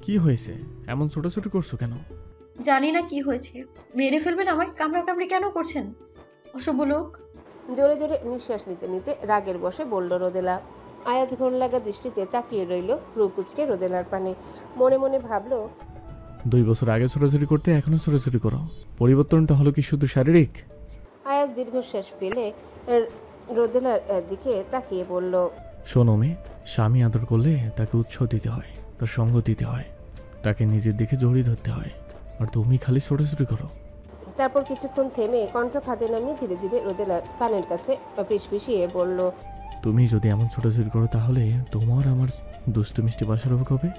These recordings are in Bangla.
কি হয়েছে? এমন ছোটাছুটি করছো কেন? জানি না কি হয়েছে। মেরে ফেলবেন আমায়? কামড়াকামড়ি কেন করছেন অসভ্য লোক? জোরে জোরে নিঃশ্বাস নিতে নিতে রাগের বশে বলল রোদেলা। আয়াজ ঘোর লাগা দৃষ্টিতে তাকিয়ে রইল ভ্রু কুচকে রোদেলার পানে। মনে মনে ভাবল, 2 বছর আগে ছোটাছুটি করতে এখনো ছোটাছুটি করো। পরিবর্তনটা হলো কি শুধু শারীরিক? আয়াজ দীর্ঘশ্বাস ফেলে রোদেলার দিকে তাকিয়ে বলল, শোনো মেয়ে, স্বামী আদর করলে তাকে উৎসাহ দিতে হয়, তার সঙ্গ দিতে হয়, তাকে নিজের দিকে জড়িয়ে ধরতে হয়। আর তুমি খালি ছোটাছুটি করো। তারপর কিছুক্ষণ থেমে কণ্ঠ খাদে নামিয়ে ধীরে ধীরে রোদেলার কানের কাছে ফিসফিসিয়ে বলল, তুমি যদি এমন ছোটাছুটি করো তাহলে তোমার আমার দুষ্টু মিষ্টি বাসার হবে।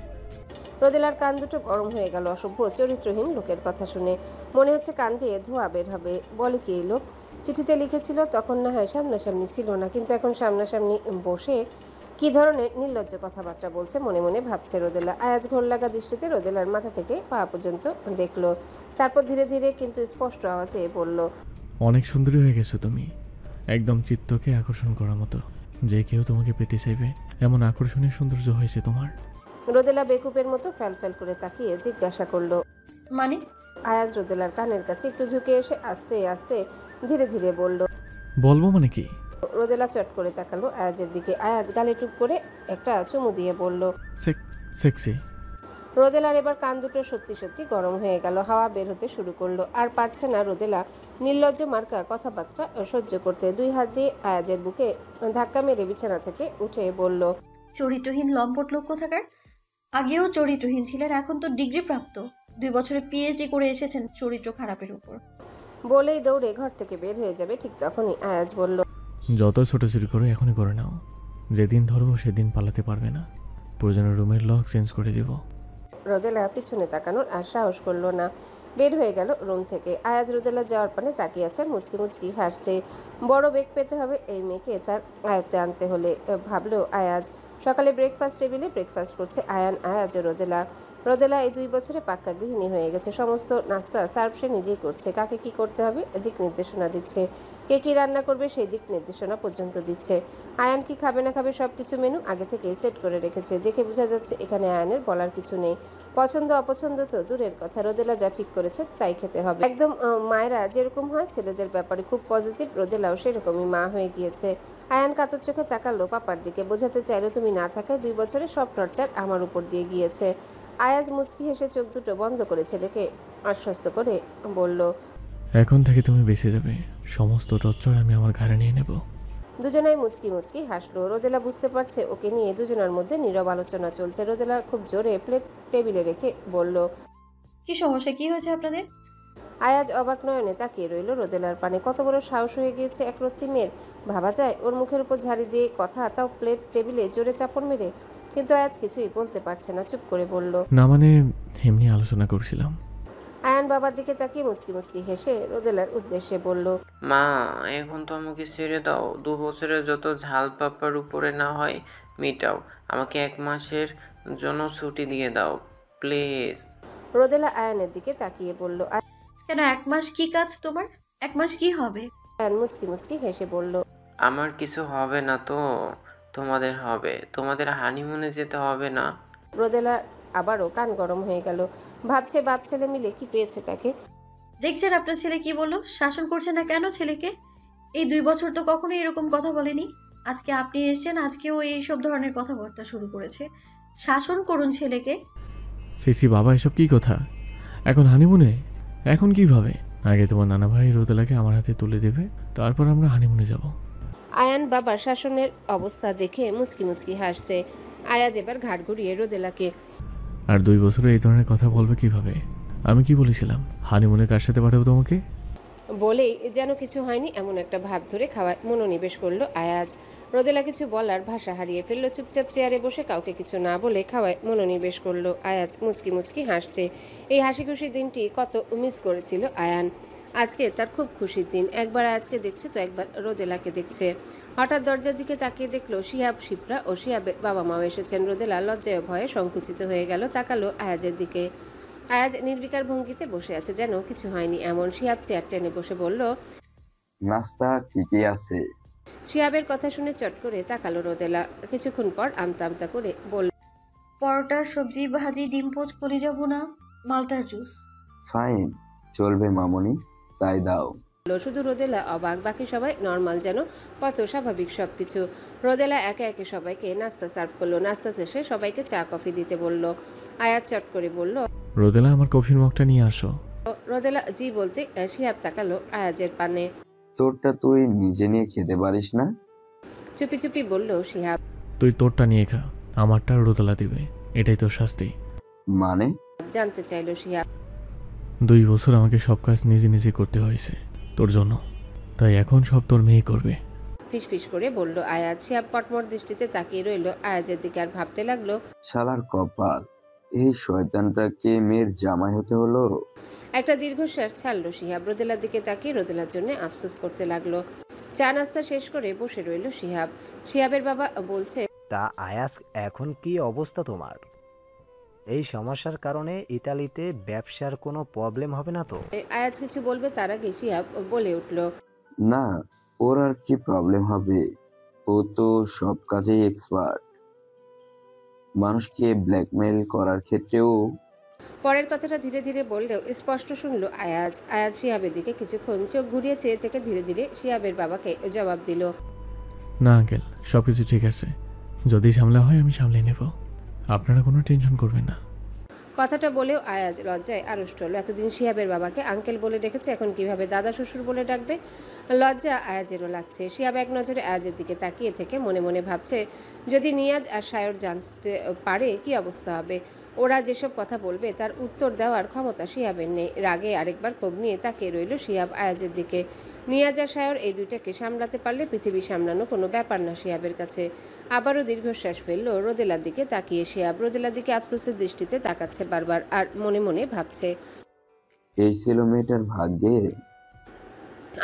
রোদেলার কান দুটো গরম হয়ে গেল অসভ্য চরিত্রহীন লোকের কথা শুনে। মনে হচ্ছে কান দিয়ে ধোঁয়া বের হবে। বলে কি এলো? চিঠিতে লিখেছিল তখন না হয় সামনাসামনি ছিল না, কিন্তু এখন সামনাসামনি বসে কি ধরনের নির্লজ্জ কথাবার্তা বলছে মনে মনে ভাবছে রোদেলা। আয়াজ ঘোর লাগা দৃষ্টিতে রোদেলার মাথা থেকে পা পর্যন্ত দেখলো। তারপর ধীরে ধীরে কিন্তু স্পষ্ট আওয়াজে বলল, অনেক সুন্দরী হয়ে গেছো তুমি, একদম চিত্তকে আকর্ষণ করার মতো। যে কেউ তোমাকে পেতে চাইবে এমন আকর্ষণীয় সৌন্দর্য হয়েছে তোমার। রোদেলা বেকুপের মতো ফ্যাল করে তাকিয়ে জিজ্ঞাসা করলো। মানে? আয়াজ রোদেলার কানের কাছে একটু ঝুঁকে এসে আস্তে আস্তে ধীরে ধীরে বলল। বলবো মানে কি? রোদেলা চট করে তাকালো আয়াজের দিকে। আয়াজ গালে টুপ করে একটা চুমু দিয়ে বলল, সেক্সি। রোদেলার এবার কান দুটো সত্যি সত্যি গরম হয়ে গেল। হাওয়া বের হতে শুরু করলো। আর পারছে না রোদেলা নির্লজ্জ মার্কা কথাবার্তা সহ্য করতে। 2 হাত দিয়ে আয়াজের বুকে ধাক্কা মেরে বিছানা থেকে উঠে বলল, চরিত্রহীন লম্পট লোক কোথাকার। আগেও চরিত্রহীন ছিলেন, এখন তো ডিগ্রি প্রাপ্ত। 2 বছরে পিএইচডি করে এসেছেন চরিত্র খারাপের উপর। বলেই দৌড়ে ঘর থেকে বের হয়ে যাবে। ঠিক তখনই আয়াজ বলল, যত ছোটাছুটি করো এখনই করে নাও। যেদিন ধরবো সেদিন পালাতে পারবে না। প্রয়োজনে রুমের লক চেঞ্জ করে দেব। রোদেলা পিছনে তাকানোর আর সাহস করলো না, বের হয়ে গেল রুম থেকে। আয়াজ রোদেলা যাওয়ার পানে তাকিয়ে আছে, মুচকি মুচকি হাসছে। বড় বেগ পেতে হবে এই মেয়েকে তার আয়ত্তে আনতে হলে, ভাবলো আয়াজ। সকালে ব্রেকফাস্ট টেবিলে ব্রেকফাস্ট করছে আয়ান, আয়াজ ও রোদেলা। রোদেলা এই 2 বছরে পাক্কা গৃহিণী হয়ে গেছে। সমস্ত নাস্তা সার্ভ সে নিজেই করছে। কাকে কি করতে হবে দিক নির্দেশনা দিচ্ছে, কে কি রান্না করবে সেই দিক নির্দেশনা পর্যন্ত দিচ্ছে। আয়ান কি খাবে না খাবে সবকিছু মেনু আগে থেকে সেট করে রেখেছে। দেখে বোঝা যাচ্ছে এখানে আয়ানের বলার কিছু নেই। পছন্দ অপছন্দ তো দূরের কথা, রোদেলা যা ঠিক করেছে তাই খেতে হবে। একদম মায়েরা যেরকম হয় ছেলেদের ব্যাপারে খুব পজিটিভ, রোদেলাও সেরকমই মা হয়ে গিয়েছে। আয়ান কাতর চোখে তাকালো পাপার দিকে, বোঝাতে চাইলো তুমি না থাকায় 2 বছরে সব টর্চার আমার উপর দিয়ে গিয়েছে। আয়াজ মুচকি হেসে চোখ দুটো বন্ধ করে ছেলেকে আশ্বস্ত করে বলল, এখন থেকে তুমি বেঁচে যাবে। সমস্ত টর্চার আমি আমার ঘাড়ে নিয়ে নেব। দুজনাই মুচকি মুচকি হাসলো। রোদেলা বুঝতে পারছে ওকে নিয়ে দুজনের মধ্যে নীরব আলোচনা চলছে। রোদেলা খুব জোরে প্লেট টেবিলে রেখে বলল, কি সমস্যা, কি হয়েছে আপনাদের? আয়াজ অবাক নয়নে তাকিয়ে রইল রোদেলার পানে। কত বড় সাহস হয়ে গিয়েছে একরত্তি মেয়ের। ভাবা যায় ওর মুখের উপর ঝাড়ি দিয়ে কথা, তাও প্লেট টেবিলে জোরে চাপড় মেরে। কিন্তু আয়াজ কিছুই বলতে পারছে না, চুপ করে বলল, না মানে এমনি আলোচনা করছিলাম। আয়ান বাবার দিকে তাকিয়ে মুচকি মুচকি হেসে রোদেলার উদ্দেশ্যে বলল, মা, এখন তো আমাকে ছেড়ে দাও। 2 বছরের যত ঝাল পাপার উপরে না হয় মিটাও। আমাকে 1 মাসের জন্য ছুটি দিয়ে দাও প্লিজ। রোদেলা আয়ানের দিকে তাকিয়ে বলল। কেন, 1 মাস কি কাজ তোমার? 1 মাস কি হবে? আয়ান মুচকি মুচকি হেসে বলল, আমার কিছু হবে না তো তোমাদের হবে। তোমাদের হানিমুনে যেতে হবে না। রোদেলা আবারও কান গরম হয়ে গেল। ভাবছে বাপ ছেলে মিলে কি পেয়েছে তাকে। দেখছেন আপনার ছেলে কি বললো? শাসন করছে না কেন ছেলেকে? এই 2 বছর তো কখনো এরকম কথা বলেনি। আজকে আপনি এসেছেন, আজকেও এইসব ধরনের কথাবার্তা শুরু করেছে। শাসন করুন ছেলেকে। সিসি বাবা, এসব কি কথা? এখন হানিমুনে? এখন কিভাবে? আগে তোমার নানা ভাই রোদেলাকে আমার হাতে তুলে দেবে, তারপর আমরা হানিমুনে যাব। আয়ান বাবার শাসনের অবস্থা দেখে মুচকি মুচকি হাসছে। আয়াজ এবার ঘাট ঘুরিয়ে রোদেলাকে, আর 2 বছরে এই ধরনের কথা বলবে কিভাবে? আমি কি বলেছিলাম হানিমুনে কার সাথে পাঠাবো তোমাকে? বলেই যেন কিছু হয়নি এমন একটা ভাব ধরে খাওয়ায় মনোনিবেশ করলো আয়াজ। রোদেলা কিছু বলার ভাষা হারিয়ে ফেললো। চুপচাপ চেয়ারে বসে কাউকে কিছু না বলে খাওয়ায় মনোনিবেশ করলো আয়াজ। মুচকি মুচকি হাসছে। এই হাসি খুশির দিনটি কত মিস করেছিল আয়ান। আজকে তার খুব খুশির দিন। একবার আয়াজকে দেখছে তো একবার রোদেলাকে দেখছে। হঠাৎ দরজার দিকে তাকিয়ে দেখলো শিহাব, শিপ্রা ও শিহাবের বাবা মাও এসেছেন। রোদেলা লজ্জায় ভয়ে সংকুচিত হয়ে গেল, তাকালো আয়াজের দিকে। আয়াজ নির্বিকার ভঙ্গিতে বসে আছে, যেন কিছু হয়নি এমন। শিহাব চেয়ার টেনে বসে বলল, নাস্তা কি কি আছে? শিহাবের কথা শুনে চট করে তাকালো রোদেলা। কিছুক্ষণ পর আমতা আমতা করে বলল, পরোটা, সবজি, ভাজি, ডিম পোচ, কলিজা ভুনা, মালটার জুস। ফাইন, চলবে মামনি, তাই দাও। শুধু রোদেলা অবাক, বাকি সবাই নর্মাল, যেন কত স্বাভাবিক সবকিছু। রোদেলা একে একে সবাইকে নাস্তা সার্ভ করলো। নাস্তা শেষে সবাইকে চা কফি দিতে বলল। আয়াত চট করে বলল, রোদেলা আমার কফির মগটা নিয়ে আসো। রোদেলা জি বলতে শিহাব তাকালো আয়াজের পানে। তোরটা তুই নিজে নিয়ে খেতে পারিস না? চুপি চুপি বলল শিহাব। তুই তোরটা নিয়ে খা, আমারটা রোদেলা দিবে, এটাই তোর শাস্তি। মানে? জানতে চাইলো শিহাব। 2 বছর আমাকে সব কাজ নিজে নিজে করতে হয়েছে তোর জন্য, তাই এখন সব তোর মেয়ে করবে। ফিসফিস করে বলল আয়াজ। শিহাব কটমট দৃষ্টিতে তাকিয়ে রইল আয়াজের দিকে আর ভাবতে লাগলো, শালার কপাল, এই শয়তানটাকে মেয়ের জামাই হতে হলো। একটা দীর্ঘশ্বাস ছাড়লো শিহাব। রোদেলার দিকে তাকিয়ে রোদেলার জন্য আফসোস করতে লাগলো। চা নাস্তা শেষ করে বসে রইল শিহাব। শিহাবের বাবা বলছে, তা আয়াস, এখন কি অবস্থা তোমার? এই সমস্যার কারণে ইতালিতে ব্যবসার কোনো প্রবলেম হবে না তো? আয়াজ কিছু বলবে তার আগে শিহাব বলে উঠল, না, ওর আর কি প্রবলেম হবে, ও তো সব কাজেই এক্সপার্ট। মানুষকে ব্ল্যাকমেল করার ক্ষেত্রেও। পরের কথাটা ধীরে ধীরে বললেও স্পষ্ট শুনল আয়াজ। আয়াজ শিহাবের দিকে কিছুক্ষণ চোখ ঘুরিয়ে চেয়ে থেকে ধীরে ধীরে শিহাবের বাবাকে জবাব দিল, না আঙ্কেল, সব কিছু ঠিক আছে, যদি সামলা হয় আমি সামলে নেব, আপনারা কোনো টেনশন করবেন না। কথাটা বলেও আয়াজ লজ্জায় আড়ষ্ট হলো। এতদিন শিহাবের বাবাকে আঙ্কেল বলে ডেকেছে, এখন কিভাবে দাদা শ্বশুর বলে ডাকবে? লজ্জা আয়াজেরও লাগছে। শিহাব এক নজরে আয়াজের দিকে তাকিয়ে থেকে মনে মনে ভাবছে, যদি নিয়াজ আর সায়র জানতে পারে কি অবস্থা হবে। ওরা যেসব কথা বলবে তার উত্তর দেওয়ার ক্ষমতা শিহাবের নেই। রাগে আরেকবার ক্ষোভ নিয়ে তাকিয়ে রইল শিহাব আয়াজের দিকে। নিয়াজ আর সায়র এই দুইটাকে সামলাতে পারলে পৃথিবী সামলানো কোনো ব্যাপার না শিহাবের কাছে। আবারও দীর্ঘশ্বাস ফেললো রোদেলার দিকে তাকিয়ে শিহাব। রোদেলার দিকে আফসোসের দৃষ্টিতে তাকাচ্ছে বারবার, আর মনে মনে ভাবছে, এই ছিল মেয়েটার ভাগ্যে।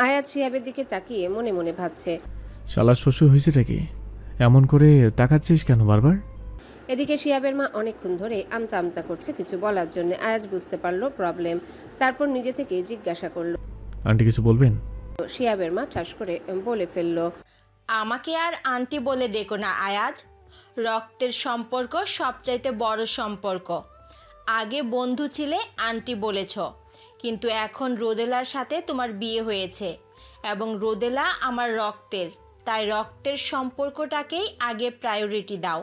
আয়াত শিহাবের দিকে তাকিয়ে মনে মনে ভাবছে। শালার শ্বশুর হয়েছেটা কি, এমন করে তাকাচ্ছিস কেন বারবার? এদিকে শিহাবের মা অনেকক্ষণ ধরে আমতা আমতা করছে কিছু বলার জন্য। আয়াজ বুঝতে পারলো প্রবলেম। তারপর নিজে থেকে জিজ্ঞাসা করলো, আন্টি কিছু বলবেন? শিহাবের মা ঠাস করে বলে ফেললো, আমাকে আর আন্টি বলে ডেকো না আয়াজ। রক্তের সম্পর্ক সবচাইতে বড় সম্পর্ক। আগে বন্ধু ছিলে, আন্টি বলেছ, কিন্তু এখন রোদেলার সাথে তোমার বিয়ে হয়েছে এবং রোদেলা আমার রক্তের, তাই রক্তের সম্পর্কটাকেই আগে প্রায়োরিটি দাও।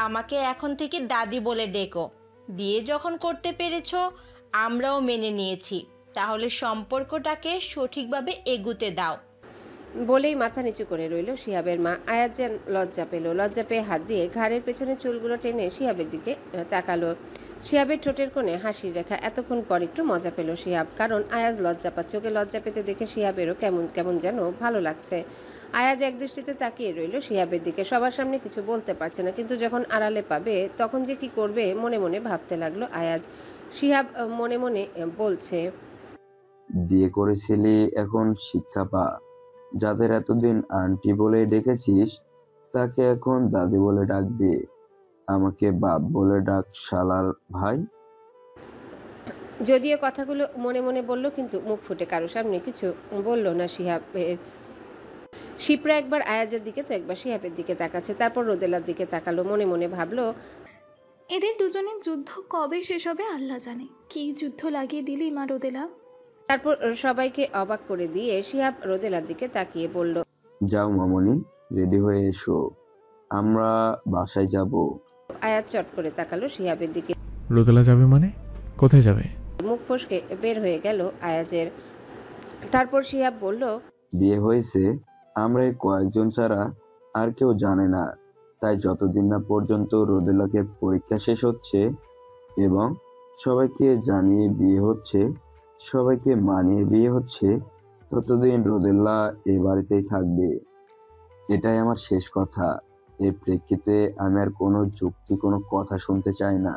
আমাকে এখন থেকে দাদি বলে ডেকো। বিয়ে যখন করতে পেরেছ, আমরাও মেনে নিয়েছি, তাহলে সম্পর্কটাকে সঠিকভাবে এগুতে দাও। বলেই মাথা নিচু করে রইল শিহাবের মা। আয়াজ যেন লজ্জা পেল। লজ্জা পেয়ে হাত দিয়ে ঘাড়ের পেছনে চুলগুলো টেনে শিহাবের দিকে তাকালো। শিহাবের ঠোঁটের কোণে হাসির রেখা। এতক্ষণ পর একটু মজা পেল শিহাব, কারণ আয়াজ লজ্জা পাচ্ছে। ওকে লজ্জা পেতে দেখে শিহাবেরও কেমন কেমন যেন ভালো লাগছে। আয়াজ একদৃষ্টিতে তাকিয়ে রইল শিহাবের দিকে। সবার সামনে কিছু বলতে পারছে না, কিন্তু যখন আড়ালে পাবে তখন যে কি করবে মনে মনে ভাবতে লাগলো আয়াজ। শিহাব মনে মনে বলছে, বিয়ে করেছিলি, এখন শিক্ষা পা। যাদের এতদিন আন্টি বলে ডেকেছিস, তাকে এখন দাদি বলে ডাকবি। আমাকে বাপ বলে ডাক শালার ভাই। যদিও কথাগুলো মনে মনে বলল, কিন্তু মুখ ফুটে কারো সামনে কিছু বলল না শিহাবের। শিপ্রা একবার আয়াজের দিকে তো একবার শিহাবের দিকে তাকাচ্ছে, তারপর রোদেলার দিকে তাকালো। মনে মনে ভাবলো, এদের দুজনের যুদ্ধ কবে শেষ হবে আল্লাহ জানে। কি যুদ্ধ লাগিয়ে দিলি মা রোদেলা। তারপর সবাইকে অবাক করে দিয়ে শিহাব রোদেলার দিকে তাকিয়ে বলল, যাও মামনি, রেডি হয়ে এসো, আমরা বাসায় যাব। আয়াজ চট করে তাকালো শিহাবের দিকে। রোদেলা যাবে মানে? কোথায় যাবে? মুখ ফসকে বের হয়ে গেল আয়াজের। তারপর শিহাব বলল, বিয়ে হয়েছে, আমরা এই কয়েকজন ছাড়া আর কেউ জানে না। তাই যতদিন না পর্যন্ত রোদেলাকে পরীক্ষা শেষ হচ্ছে এবং সবাইকে জানিয়ে বিয়ে হচ্ছে, সবাইকে মানিয়ে বিয়ে হচ্ছে, ততদিন রোদেলা এ বাড়িতেই থাকবে। এটাই আমার শেষ কথা। এর প্রেক্ষিতে আমি আর কোনো যুক্তি, কোনো কথা শুনতে চাই না।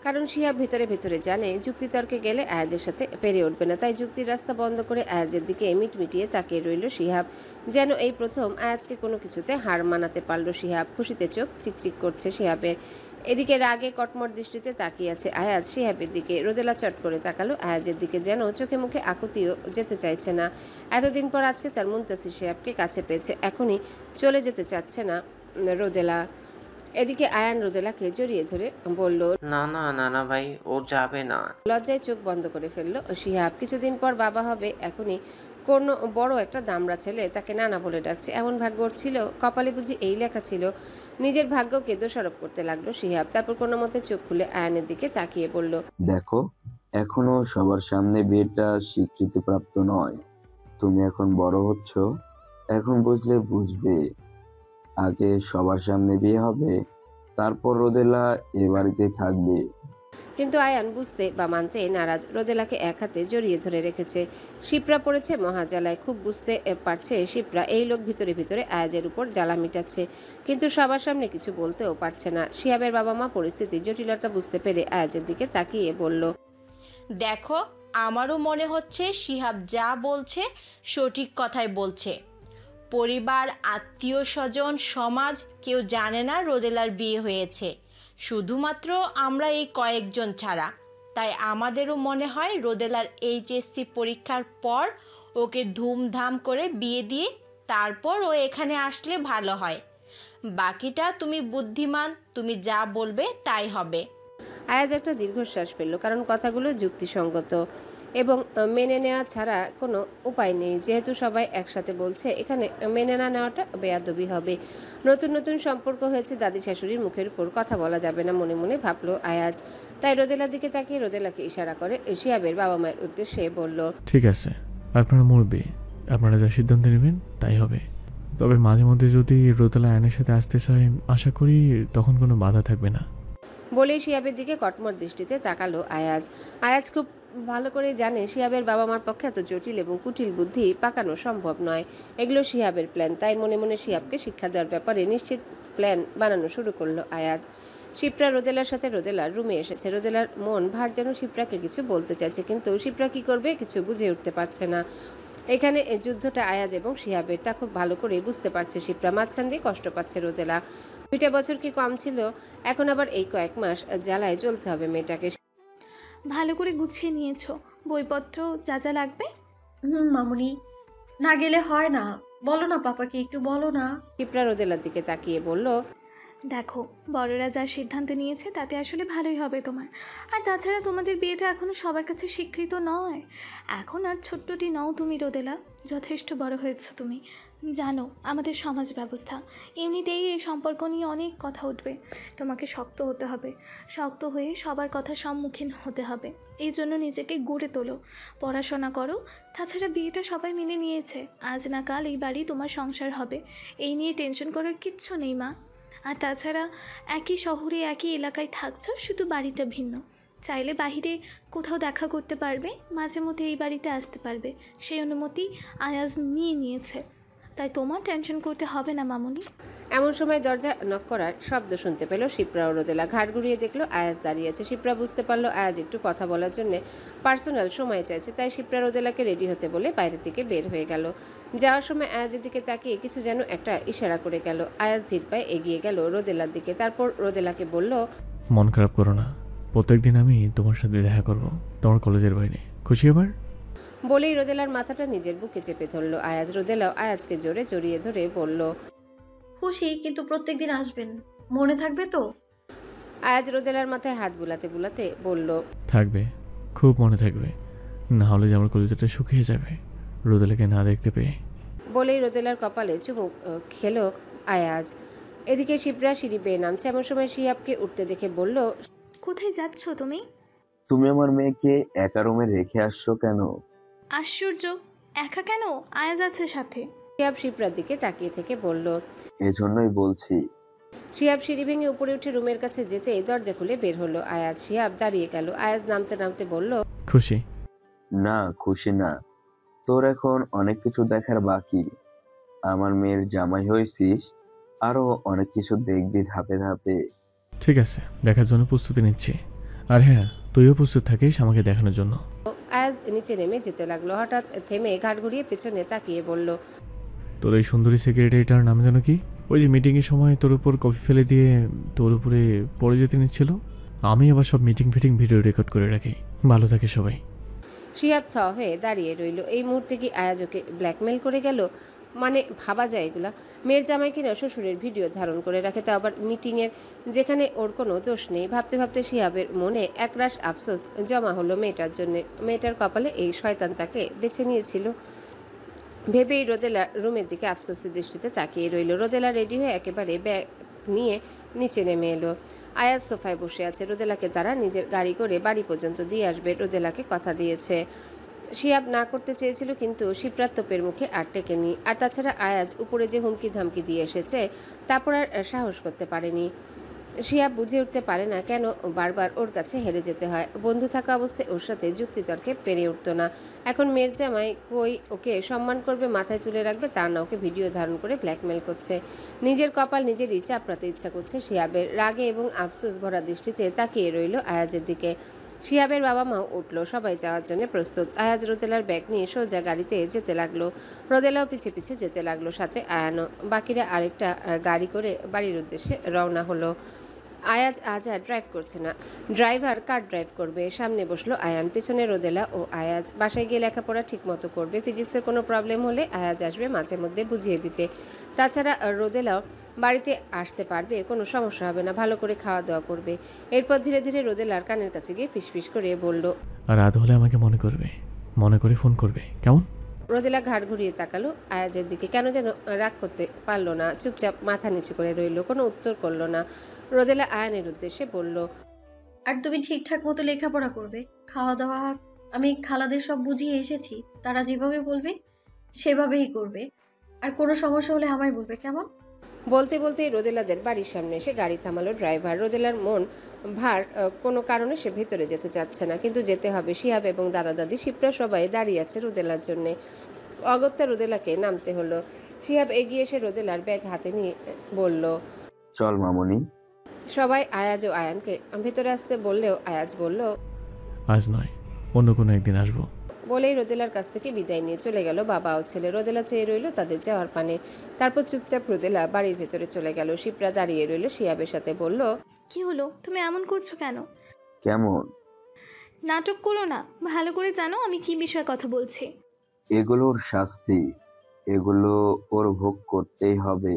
কারণ শিহাব ভেতরে ভেতরে জানে যুক্তিতর্কে গেলে আয়াজের সাথে পেরে উঠবে না। তাই যুক্তির রাস্তা বন্ধ করে আয়াজের দিকে মিটমিটিয়ে তাকিয়ে রইল শিহাব। যেন এই প্রথম আয়াজকে কোনো কিছুতে হার মানাতে পারল শিহাব। খুশিতে চোখ চিকচিক করছে শিহাবের। এদিকে রাগে কটমট দৃষ্টিতে তাকিয়ে আছে আয়াজ শিহাবের দিকে। রোদেলা চট করে তাকালো আয়াজের দিকে, যেন চোখে মুখে আকুতিও যেতে চাইছে না। এতদিন পর আজকে তার মুনতাসির শিহাবকে কাছে পেয়েছে, এখনই চলে যেতে চাচ্ছে না রোদেলা। এদিকে আয়ান রোদেলাকে জড়িয়ে ধরে বলল। না না নানা ভাই, ও যাবে না। লজ্জায় চোখ বন্ধ করে ফেললো শিহাব। কিছুদিন পর বাবা হবে, এখনই কোন বড় একটা দামড়া ছেলে তাকে নানা বলে ডাকছে, এমন ভাগ্য ওর ছিল? কপালে বুঝি এই লেখা ছিল? নিজের ভাগ্যকে দোষারোপ করতে লাগলো শিহাব। তারপর কোনো মতে চোখ খুলে আয়ানের দিকে তাকিয়ে বলল, দেখো, এখনো সবার সামনে বিয়েটা স্বীকৃতিপ্রাপ্ত নয়। তুমি এখন বড় হচ্ছ, এখন বুঝলে বুঝবে। আগে সবার সামনে বিয়ে হবে, তারপর রোদেলা এ বাড়িতে থাকবে। কিন্তু আয়ান বুঝতে বা মানতে নারাজ। রোদেলাকে এক হাতে জড়িয়ে ধরে রেখেছে। শিপ্রা পড়েছে মহাজালায়। খুব বুঝতে পারছে শিপ্রা এই লোক ভিতরে ভিতরে আয়াজের উপর জ্বালা মিটাচ্ছে, কিন্তু সবার সামনে কিছু বলতেও পারছে না। শিহাবের বাবা মা পরিস্থিতি জটিলতা বুঝতে পেরে আয়াজের দিকে তাকিয়ে বলল, দেখো, আমারও মনে হচ্ছে শিহাব যা বলছে সঠিক কথাই বলছে। পরিবার, আত্মীয় স্বজন, সমাজ কেউ জানে না রোদেলার বিয়ে হয়েছে, শুধুমাত্র আমরা এই কয়েকজন ছাড়া। তাই আমাদেরও মনে হয় রোদেলার এইচএসসি পরীক্ষার পর ওকে ধুমধাম করে বিয়ে দিয়ে তারপর ও এখানে আসলে ভালো হয়। বাকিটা তুমি বুদ্ধিমান, তুমি যা বলবে তাই হবে। আয়াজ একটা দীর্ঘশ্বাস ফেলল, কারণ কথাগুলো যুক্তিসঙ্গত এবং মেনে নেওয়া ছাড়া কোনো উপায় নেই। যেহেতু সবাই একসাথে বলছে, এখানে মেনে না নেওয়াটা বেয়াদবি হবে। নতুন নতুন সম্পর্ক হয়েছে, দাদি শাশুড়ির মুখের উপর কথা বলা যাবে না, মনে মনে ভাবলো আয়াজ। তাই রোদেলার দিকে তাকিয়ে রোদেলাকে ইশারা করে শিহাবের বাবা মায়ের উদ্দেশ্যে বলল, ঠিক আছে, আপনারা মুরব্বি, আপনারা যা সিদ্ধান্ত নেবেন তাই হবে। তবে মাঝে মধ্যে যদি রোদেলা আয়নের সাথে আসতে চায়, আশা করি তখন কোনো বাধা থাকবে না। বলেই শিহাবের দিকে কটমট দৃষ্টিতে তাকালো আয়াজ। আয়াজ খুব ভালো করে জানে শিহাবের বাবা মার পক্ষে এত জটিল এবং কুটিল বুদ্ধি পাকানো সম্ভব নয়। এগুলো শিহাবের প্ল্যান। তাই মনে মনে শিহাবকে শিক্ষা দেওয়ার ব্যাপারে নিশ্চিত প্ল্যান বানানো শুরু করলো আয়াজ। শিপ্রা রোদেলার সাথে রোদেলার রুমে এসেছে। রোদেলার মন ভার যেন শিপ্রাকে কিছু বলতে চাইছে, কিন্তু শিপ্রা কি করবে কিছু বুঝে উঠতে পারছে না। এখানে যুদ্ধটা আয়াজ এবং শিহাবের, তা খুব ভালো করে বুঝতে পারছে শিপ্রা। মাঝখান দিয়ে কষ্ট পাচ্ছে রোদেলা। 2টা বছর কি কম ছিল? এখন আবার এই কয়েক মাস জ্বালায় জ্বলতে হবে মেয়েটাকে। ভালো করে গুছিয়ে নিয়েছো বইপত্র, যা যা লাগবে? মামুনি, না গেলে হয় না। বলো না পাপাকে, একটু বলো না। শিপ্রা রোদেলার দিকে তাকিয়ে বলল, দেখো, বড়রা যা সিদ্ধান্ত নিয়েছে তাতে আসলে ভালোই হবে তোমার। আর তাছাড়া তোমাদের বিয়েটা এখনো সবার কাছে স্বীকৃত নয়। এখন আর ছোট্টটি নও তুমি রোদেলা, যথেষ্ট বড় হয়েছো তুমি। জানো আমাদের সমাজ ব্যবস্থা, এমনিতেই এই সম্পর্ক নিয়ে অনেক কথা উঠবে। তোমাকে শক্ত হতে হবে, শক্ত হয়ে সবার কথা সম্মুখীন হতে হবে। এই জন্য নিজেকে গড়ে তোলো, পড়াশোনা করো। তাছাড়া বিয়েটা সবাই মেনে নিয়েছে, আজ না কাল এই বাড়ি তোমার সংসার হবে। এই নিয়ে টেনশন করার কিচ্ছু নেই মা। আর তাছাড়া একই শহরে একই এলাকায় থাকছো, শুধু বাড়িটা ভিন্ন। চাইলে বাইরে কোথাও দেখা করতে পারবে, মাঝে মধ্যে এই বাড়িতে আসতে পারবে। সেই অনুমতি আয়াজ নিয়ে নিয়েছে, তাই তোমার টেনশন করতে হবে না মামুনি। এমন সময় দরজা নক করার শব্দ শুনতে পেল শিপ্রা ও রোদেলা। ঘাড় ঘুরিয়ে দেখলো আয়াজ দাঁড়িয়ে আছে। শিপ্রা বুঝতে পারলো আয়াজ একটু কথা বলার জন্য পার্সোনাল সময় চাইছে। তাই শিপ্রা রোদেলাকে রেডি হতে বলে বাইরের দিকে বের হয়ে গেল। যাওয়ার সময় আয়াজের দিকে তাকিয়ে কিছু যেন একটা ইশারা করে গেল। আয়াজ ধীর পায়ে এগিয়ে গেল রোদেলার দিকে। তারপর রোদেলাকে বলল, মন খারাপ করো না, প্রত্যেকদিন আমি তোমার সাথে দেখা করব তোমার কলেজের বাইরে। খুশি এবার? বলেই রোদেলার মাথাটা নিজের বুকে চেপে ধরলো আয়াজ। রোদেলাও আয়াজকে জোরে জড়িয়ে ধরে বলল, খুশি, কিন্তু প্রত্যেকদিন আসবেন, মনে থাকবে তো? আয়াজ রোদেলার মাথায় হাত বুলাতে বুলাতে বলল, থাকবে, খুব মনে থাকবে। না হলে যে আমার কলেজটা শুকিয়ে যাবে রোদেলাকে না দেখতে পেয়ে। বলেই রোদেলার কপালে চুমুক খেলো আয়াজ। এদিকে শিপ্রা সিঁড়ি বেয়ে নামছে। এমন সময় শিহাবকে উঠতে দেখে বলল, কোথায় যাচ্ছ তুমি? তুমি আমার মেয়েকে একা রুমে রেখে আসছো কেন? আশ্চর্য, একা কেন? আয়াজ আছে সাথে। শিহাব শিপ্রার দিকে তাকিয়ে থেকে বলল, এজন্যই বলছি। শিহাব সিঁড়ি ভেঙে উপরে উঠে রুমের কাছে যেতে দরজা খুলে বের হলো আয়াজ। শিহাব দাঁড়িয়ে গেল। আয়াজ নামতে নামতে বলল, খুশি? না, খুশি না। তোর এখন অনেক কিছু দেখার বাকি। আমার মেয়ের জামাই হয়েছিস, আরো অনেক কিছু দেখবি ধাপে ধাপে। ঠিক আছে, দেখার জন্য প্রস্তুতি নিচ্ছি। আর হ্যাঁ, তুইও প্রস্তুত থাকিস আমাকে দেখানোর জন্য। আয়াজ নিচে নেমে যেতে লাগলো। হঠাৎ থেমে ঘাট ঘুরিয়ে পেছনে তাকিয়ে বলল, তোর এই সুন্দরী সেক্রেটারিটার নাম যেন কি? ওই যে মিটিংয়ের সময় তোর উপর কফি ফেলে দিয়ে তোর উপরে পড়ে যেতে নিচ্ছিল। আমি আবার সব মিটিং ভিডিও রেকর্ড করে রাখি। ভালো থাকে সবাই। শিহাব থ হয়ে দাঁড়িয়ে রইল। এই মুহূর্তে কি আয়াজ ওকে ব্ল্যাকমেল করে গেল? মানে ভাবা যায় এগুলা? মেয়ের জামাই কিনা শ্বশুরের ভিডিও ধারণ করে রাখে, তা আবার মিটিংয়ের, যেখানে ওর কোনো দোষ নেই। ভাবতে ভাবতে শিহাবের মনে একরাশ আফসোস জমা হলো মেয়েটার জন্য। মেয়েটার কপালে এই শয়তান তাকে বেছে নিয়েছিল ভেবেই রোদেলা রুমের দিকে আফসোসের দৃষ্টিতে তাকিয়ে রইল। রোদেলা রেডি হয়ে একেবারে ব্যাগ নিয়ে নিচে নেমে এলো। আয়াজ সোফায় বসে আছে। রোদেলাকে তারা নিজের গাড়ি করে বাড়ি পর্যন্ত দিয়ে আসবে, রোদেলাকে কথা দিয়েছে। শিহাব না করতে চেয়েছিল, কিন্তু শিপ্রার তোপের মুখে আর টেকেনি। আর তাছাড়া আয়াজ উপরে যে হুমকি ধামকি দিয়ে এসেছে, তারপর আর সাহস করতে পারেনি। শিহাব বুঝে উঠতে পারে না কেন বারবার ওর কাছে হেরে যেতে হয়। বন্ধু থাকা অবস্থায় ওর সাথে যুক্তিতর্কে পেরে উঠত না। এখন মেয়ের জামাই কই ওকে সম্মান করবে, মাথায় তুলে রাখবে, তা না ওকে ভিডিও ধারণ করে ব্ল্যাকমেল করছে। নিজের কপাল নিজেরই চাপড়াতে ইচ্ছা করছে শিহাবের। রাগে এবং আফসোস ভরা দৃষ্টিতে তাকিয়ে রইল আয়াজের দিকে। শিহাবের বাবা মাও উঠল, সবাই যাওয়ার জন্য প্রস্তুত। আয়াজ রোদেলার ব্যাগ নিয়ে সোজা গাড়িতে যেতে লাগলো। রোদেলাও পিছে পিছে যেতে লাগলো, সাথে আয়ানও। বাকিরা আরেকটা গাড়ি করে বাড়ির উদ্দেশ্যে রওনা হলো। আয়াজ আজ আর ড্রাইভ করছে না, ড্রাইভার কার ড্রাইভ করবে। সামনে বসলো আয়ান, পিছনে রোদেলা ও আয়াজ। বাসায় গিয়ে লেখাপড়া ঠিক মতো করবে। ফিজিক্সের কোনো প্রবলেম হলে আয়াজ আসবে মাঝে মধ্যে বুঝিয়ে দিতে। তাছাড়া রোদেলাও বাড়িতে আসতে পারবে, কোনো সমস্যা হবে না। ভালো করে খাওয়া দাওয়া করবে। এরপর ধীরে ধীরে রোদেলার কানের কাছে গিয়ে ফিসফিস করে বলল, আর রাত হলে আমাকে মনে করবে, মনে করে ফোন করবে, কেমন? রোদেলা ঘাড় ঘুরিয়ে তাকালো আয়াজের দিকে। কেন যেন রাগ করতে পারলো না, চুপচাপ মাথা নিচু করে রইল, কোনো উত্তর করলো না। রোদেলা আয়ানের উদ্দেশ্যে বলল, আর তুমি ঠিকঠাক মতো লেখাপড়া করবে, খাওয়া দাওয়া। আমি খালাদের সব বুঝিয়ে এসেছি, তারা যেভাবে বলবে সেভাবেই করবে। আর কোনো সমস্যা হলে আমায় বলবে, কেমন? বলতে বলতে রোদেলাদের বাড়ির সামনে এসে গাড়ি থামালো ড্রাইভার। রোদেলার মন ভার, কোনো কারণে সে ভেতরে যেতে চাচ্ছে না, কিন্তু যেতে হবে। শিহাব এবং দাদা দাদি শিপ্রা সবাই দাঁড়িয়ে আছে রোদেলার জন্য। অগত্যা রোদেলাকে নামতে হলো। শিহাব এগিয়ে এসে রোদেলার ব্যাগ হাতে নিয়ে বলল, চল মামুনি। সবাই আয়াজ ও আয়ানকে ভেতরে আসতে বললেও আয়াজ বলল, আজ নয়, অন্য কোনো একদিন আসবো। বলেই রোদেলার কাছ থেকে বিদায় নিয়ে চলে গেল বাবা ও ছেলে। রোদেলা চেয়ে রইল তাদের যাওয়ার পানে। তারপর চুপচাপ রোদেলা বাড়ির ভেতরে চলে গেল। শিপ্রা দাঁড়িয়ে রইল শিহাবের সাথে, বলল, কি হলো, তুমি এমন করছো কেন? কেমন? নাটক করো না, ভালো করে জানো আমি কি বিষয়ে কথা বলছি। এগুলোর শাস্তি, এগুলো ওর ভোগ করতেই হবে।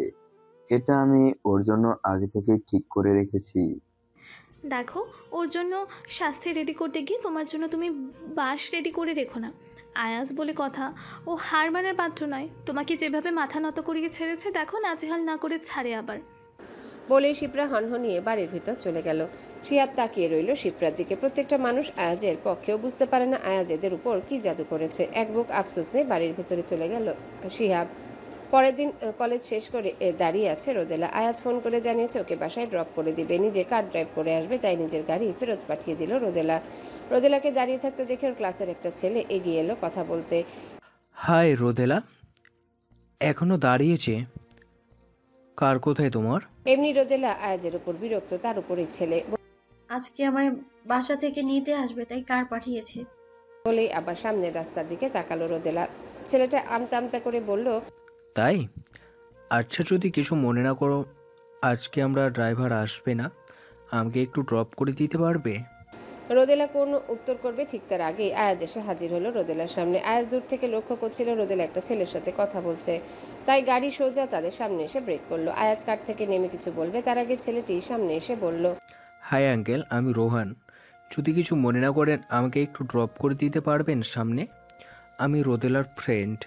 এটা আমি ওর জন্য আগে থেকে ঠিক করে রেখেছি। দেখো, ওর জন্য শাস্তি রেডি করতে গিয়ে তোমার জন্য তুমি বাস রেডি করে রেখো না। আয়াজ বলে কথা, ও হার মানার পাত্র নয়। তোমাকে যেভাবে মাথা নত করিয়ে ছেড়েছে, দেখো নাজেহাল না করে ছাড়ে আবার। বলেই শিপ্রা হনহনিয়ে বাড়ির ভিতর চলে গেল। শিহাব তাকিয়ে রইল শিপ্রার দিকে। প্রত্যেকটা মানুষ আয়াজের পক্ষেও বুঝতে পারে না আয়াজ এদের উপর কি জাদু করেছে। এক বুক আফসোস নিয়ে বাড়ির ভিতরে চলে গেল শিহাব। পরের দিন কলেজ শেষ করে দাঁড়িয়ে আছে রোদেলা। আয়াজ ফোন করে জানিয়েছে ওকে বাসায় ড্রপ করে দিবে, নিজে কার ড্রাইভ করে আসবে, তাই নিজের গাড়ি ফেরত পাঠিয়ে দিল রোদেলা। রোদেলাকে দাঁড়িয়ে থাকতে দেখে ওর ক্লাসের একটা ছেলে এগিয়ে এলো কথা বলতে। হাই রোদেলা, এখনো দাঁড়িয়েছে? কার কোথায় তোমার? এমনি রোদেলা আয়াজের উপর বিরক্ত, তার উপরই ছেলে। আজকে আমায় বাসা থেকে নিতে আসবে, তাই কার পাঠিয়েছে। বলেই আবার সামনের রাস্তার দিকে তাকালো রোদেলা। ছেলেটা আমতা আমতা করে বলল, তাই? আচ্ছা, যদি কিছু মনে না করো, আজকে আমরা ড্রাইভার আসবে না, আমাকে একটু ড্রপ করে দিতে পারবে? রোদেলা কোনো উত্তর করবে ঠিক তার আগেই আয়াজ এসে হাজির হলো রোদেলার সামনে। আয়াজ দূর থেকে লক্ষ্য করছিল রোদেলা একটা ছেলের সাথে কথা বলছে, তাই গাড়ি সোজা তাদের সামনে এসে ব্রেক করলো। আয়াজ কার থেকে নেমে কিছু বলবে, তার আগে ছেলেটি সামনে এসে বলল, হাই আঙ্কেল, আমি রোহান। যদি কিছু মনে না করেন, আমাকে একটু ড্রপ করে দিতে পারবেন সামনে? আমি রোদেলার ফ্রেন্ড।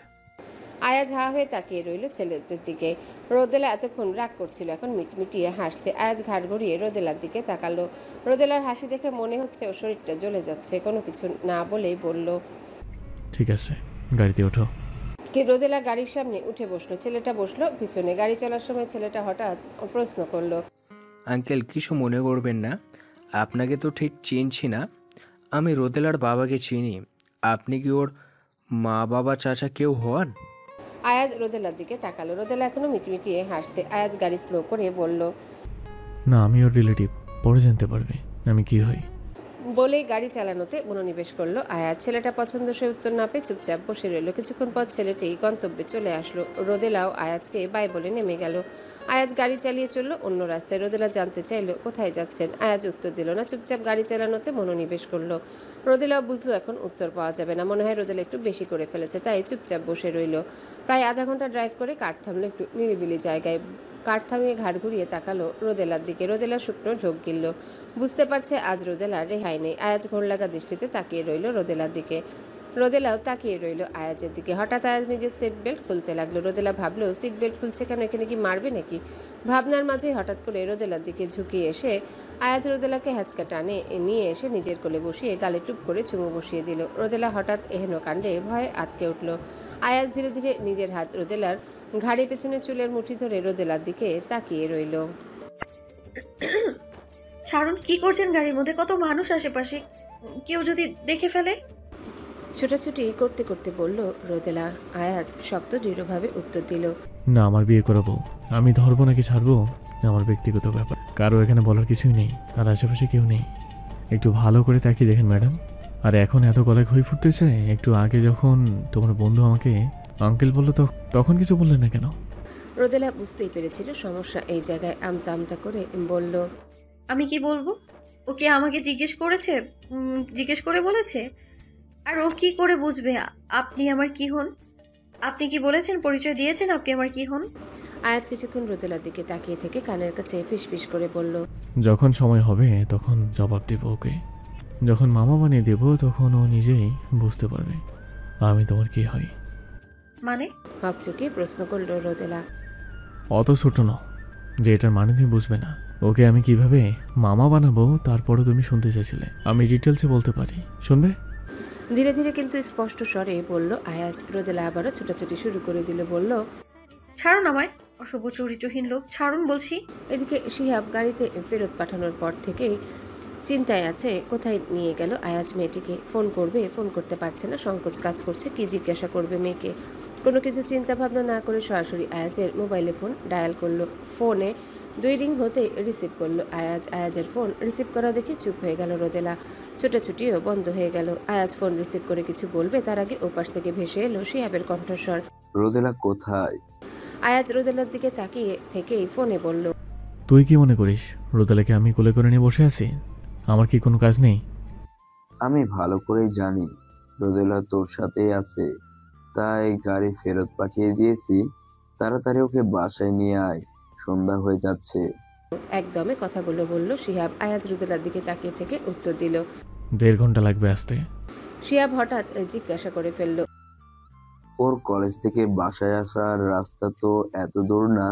আয়াজ হা হয়ে তাকিয়ে রইল ছেলেদের দিকে। রোদেলা এতক্ষণ রাগ করছিল, এখন মিটমিটিয়ে হাসছে। আয়াজ ঘাড় ঘুরিয়ে রোদেলার দিকে তাকালো। রোদেলার হাসি দেখে মনে হচ্ছে ওর শরীরটা জ্বলে যাচ্ছে। কোনো কিছু না বলেই বলল, ঠিক আছে, গাড়িতে ওঠো। রোদেলা গাড়ির সামনে উঠে বসলো। ছেলেটা বসলো পিছনে। গাড়ি চলার সময় ছেলেটা হঠাৎ প্রশ্ন করলো, আঙ্কেল, কিছু মনে করবেন না, আপনাকে তো ঠিক চিনছি না। আমি রোদেলার বাবাকে চিনি। আপনি কি ওর মা বাবা চাচা কেউ হন? আয়াজ রোদেলার দিকে তাকালো। রোদেলা এখনো মিটমিটিয়ে হাসছে। আয়াজ গাড়ি স্লো করে বলল, না, আমি ওর রিলেটিভ, পরে জানতে পারবে আমি কি হই। বলেই গাড়ি চালানোতে মনোনিবেশ করলো আয়াজ। ছেলেটা পছন্দসই উত্তর না পেয়ে চুপচাপ বসে রইল। কিছুক্ষণ পর ছেলেটি গন্তব্যে চলে আসলো। রোদেলাও আয়াজকে বাই বলে নেমে গেল। আয়াজ গাড়ি চালিয়ে চলল অন্য রাস্তায়। রোদেলা জানতে চাইলো কোথায় যাচ্ছেন। আয়াজ উত্তর দিল না, চুপচাপ গাড়ি চালানোতে মনোনিবেশ করলো। রোদেলাও বুঝলো এখন উত্তর পাওয়া যাবে না, মনে হয় রোদেলা একটু বেশি করে ফেলেছে, তাই চুপচাপ বসে রইল। প্রায় আধা ঘন্টা ড্রাইভ করে কার থামলো একটু নিরিবিলি জায়গায়। কার থামিয়ে ঘাড় ঘুরিয়ে তাকালো রোদেলার দিকে। রোদেলা শুকনো ঢোক গিলল। বুঝতে পারছে আজ রোদেলার রেহাই নেই। আয়াজ ঘোর লাগা দৃষ্টিতে তাকিয়ে রইল রোদেলার দিকে। রোদেলাও তাকিয়ে রইল আয়াজের দিকে। হঠাৎ আয়াজ নিজের সিট বেল্ট খুলতে লাগলো। রোদেলা ভাবলো সিট বেল্ট খুলছে কেন, এখানে কি মারবে নাকি? ভাবনার মাঝে হঠাৎ করে রোদেলার দিকে ঝুঁকিয়ে এসে আয়াজ রোদেলাকে হ্যাঁচকা টানে নিয়ে এসে নিজের কোলে বসিয়ে গালে টুপ করে চুমু বসিয়ে দিল। রোদেলা হঠাৎ এহেন কাণ্ডে ভয়ে আটকে উঠল। আয়াজ ধীরে ধীরে নিজের হাত রোদেলার ঘাড়ে পেছনে চুলের মুঠি ধরে রোদেলার দিকে তাকিয়ে রইল। ছাড়ুন, কি করছেন গাড়ির মধ্যে? কত মানুষ আশেপাশে, কেউ যদি দেখে ফেলে? ছোটাছুটি করতে করতে বলল রোদেলা। আয়াজ শক্ত দৃঢ়ভাবে উত্তর দিল, না, আমার বিয়ে করাবো। আমি ধরবো নাকি ছাড়বো আমার ব্যক্তিগত ব্যাপার, কারো এখানে বলার কিছুই নেই, আর আশেপাশে কেউ নেই। একটু ভালো করে তাকিয়ে দেখেন ম্যাডাম। আর এখন এত গলায় খই ফুটতেছে, একটু আগে যখন তোমার বন্ধু আমাকে আঙ্কেল বললো তখন কিছু বললেন না কেন? রোদেলা বুঝতেই পেরেছিল সমস্যা এই জায়গায়। আমতা আমতা করে বলল, আমি কি বলবো? ও কি আমাকে জিজ্ঞেস করেছে? জিজ্ঞেস করে বলেছে? আর ও কি করে বুঝবে আপনি আমার কি হন? আপনি কি বলেছেন, পরিচয় দিয়েছেন আপনি আমার কি হন? আয়াজ কিছুক্ষণ রোদেলার দিকে তাকিয়ে থেকে কানের কাছে ফিসফিস করে বলল, যখন সময় হবে তখন জবাব দেব ওকে। যখন মামা বানিয়ে দেব তখন ও নিজেই বুঝতে পারবে আমি তোমার কি হয়। মানে? হকচকে প্রশ্ন করল রোদেলা। অত ছোট নও যে এটার মানে তুমি বুঝবে না। ওকে আমি কিভাবে মামা বানাবো তারপরে তুমি শুনতে চাইছিলে, আমি ডিটেলসে বলতে পারি, শুনবে? ধীরে ধীরে কিন্তু স্পষ্ট স্বরে বলল আয়াজ। রোদেলা আবারও ছোটাছুটি শুরু করে দিল। বলল, ছাড়ুন আমায়, অশুভ চরিত্রহীন লোক, ছাড়ুন বলছি। এদিকে শিহাব গাড়িতে ফেরত পাঠানোর পর থেকেই চিন্তায় আছে কোথায় নিয়ে গেল আয়াজ মেয়েটিকে। ফোন করবে, ফোন করতে পারছে না, সংকোচ কাজ করছে, কি জিজ্ঞাসা করবে মেয়েকে। কোনো কিছু চিন্তা ভাবনা না করে সরাসরি আয়াজের মোবাইলে ফোন ডায়াল করলো। ফোনে 2 রিং হতেই রিসিভ করলো আয়াজ। আয়াজের ফোন রিসিভ করা দেখে চুপ হয়ে গেল রোদেলা। ছোটাছুটিও বন্ধ হয়ে গেল। আয়াজ ফোন রিসিভ করে কিছু বলবে তার আগে ওপাশ থেকে ভেসে এলো শিহাবের কণ্ঠস্বর। রোদেলা কোথায়? আয়াজ রোদেলার দিকে তাকিয়ে থেকেই ফোনে বলল, তুই কি মনে করিস রোদেলাকে আমি কোলে করে নিয়ে বসে আছি? আমার কি কোনো কাজ নেই? আমি ভালো করেই জানি রোদেলা তোর সাথেই আছে, তাই গাড়ি ফেরত পাঠিয়ে দিয়েছি। তাড়াতাড়ি ওকে বাসায় নিয়ে আয়, সন্ধ্যা হয়ে যাচ্ছে। একদমে কথাগুলো বলল শিহাব। আয়াজ রোদেলার দিকে তাকিয়ে থেকে উত্তর দিল। 1.5 ঘন্টা লাগবে আসতে। শিহাব হঠাৎ জিজ্ঞাসা করে ফেলল, ওর কলেজ থেকে বাসায় আসার রাস্তা তো এত দূর না,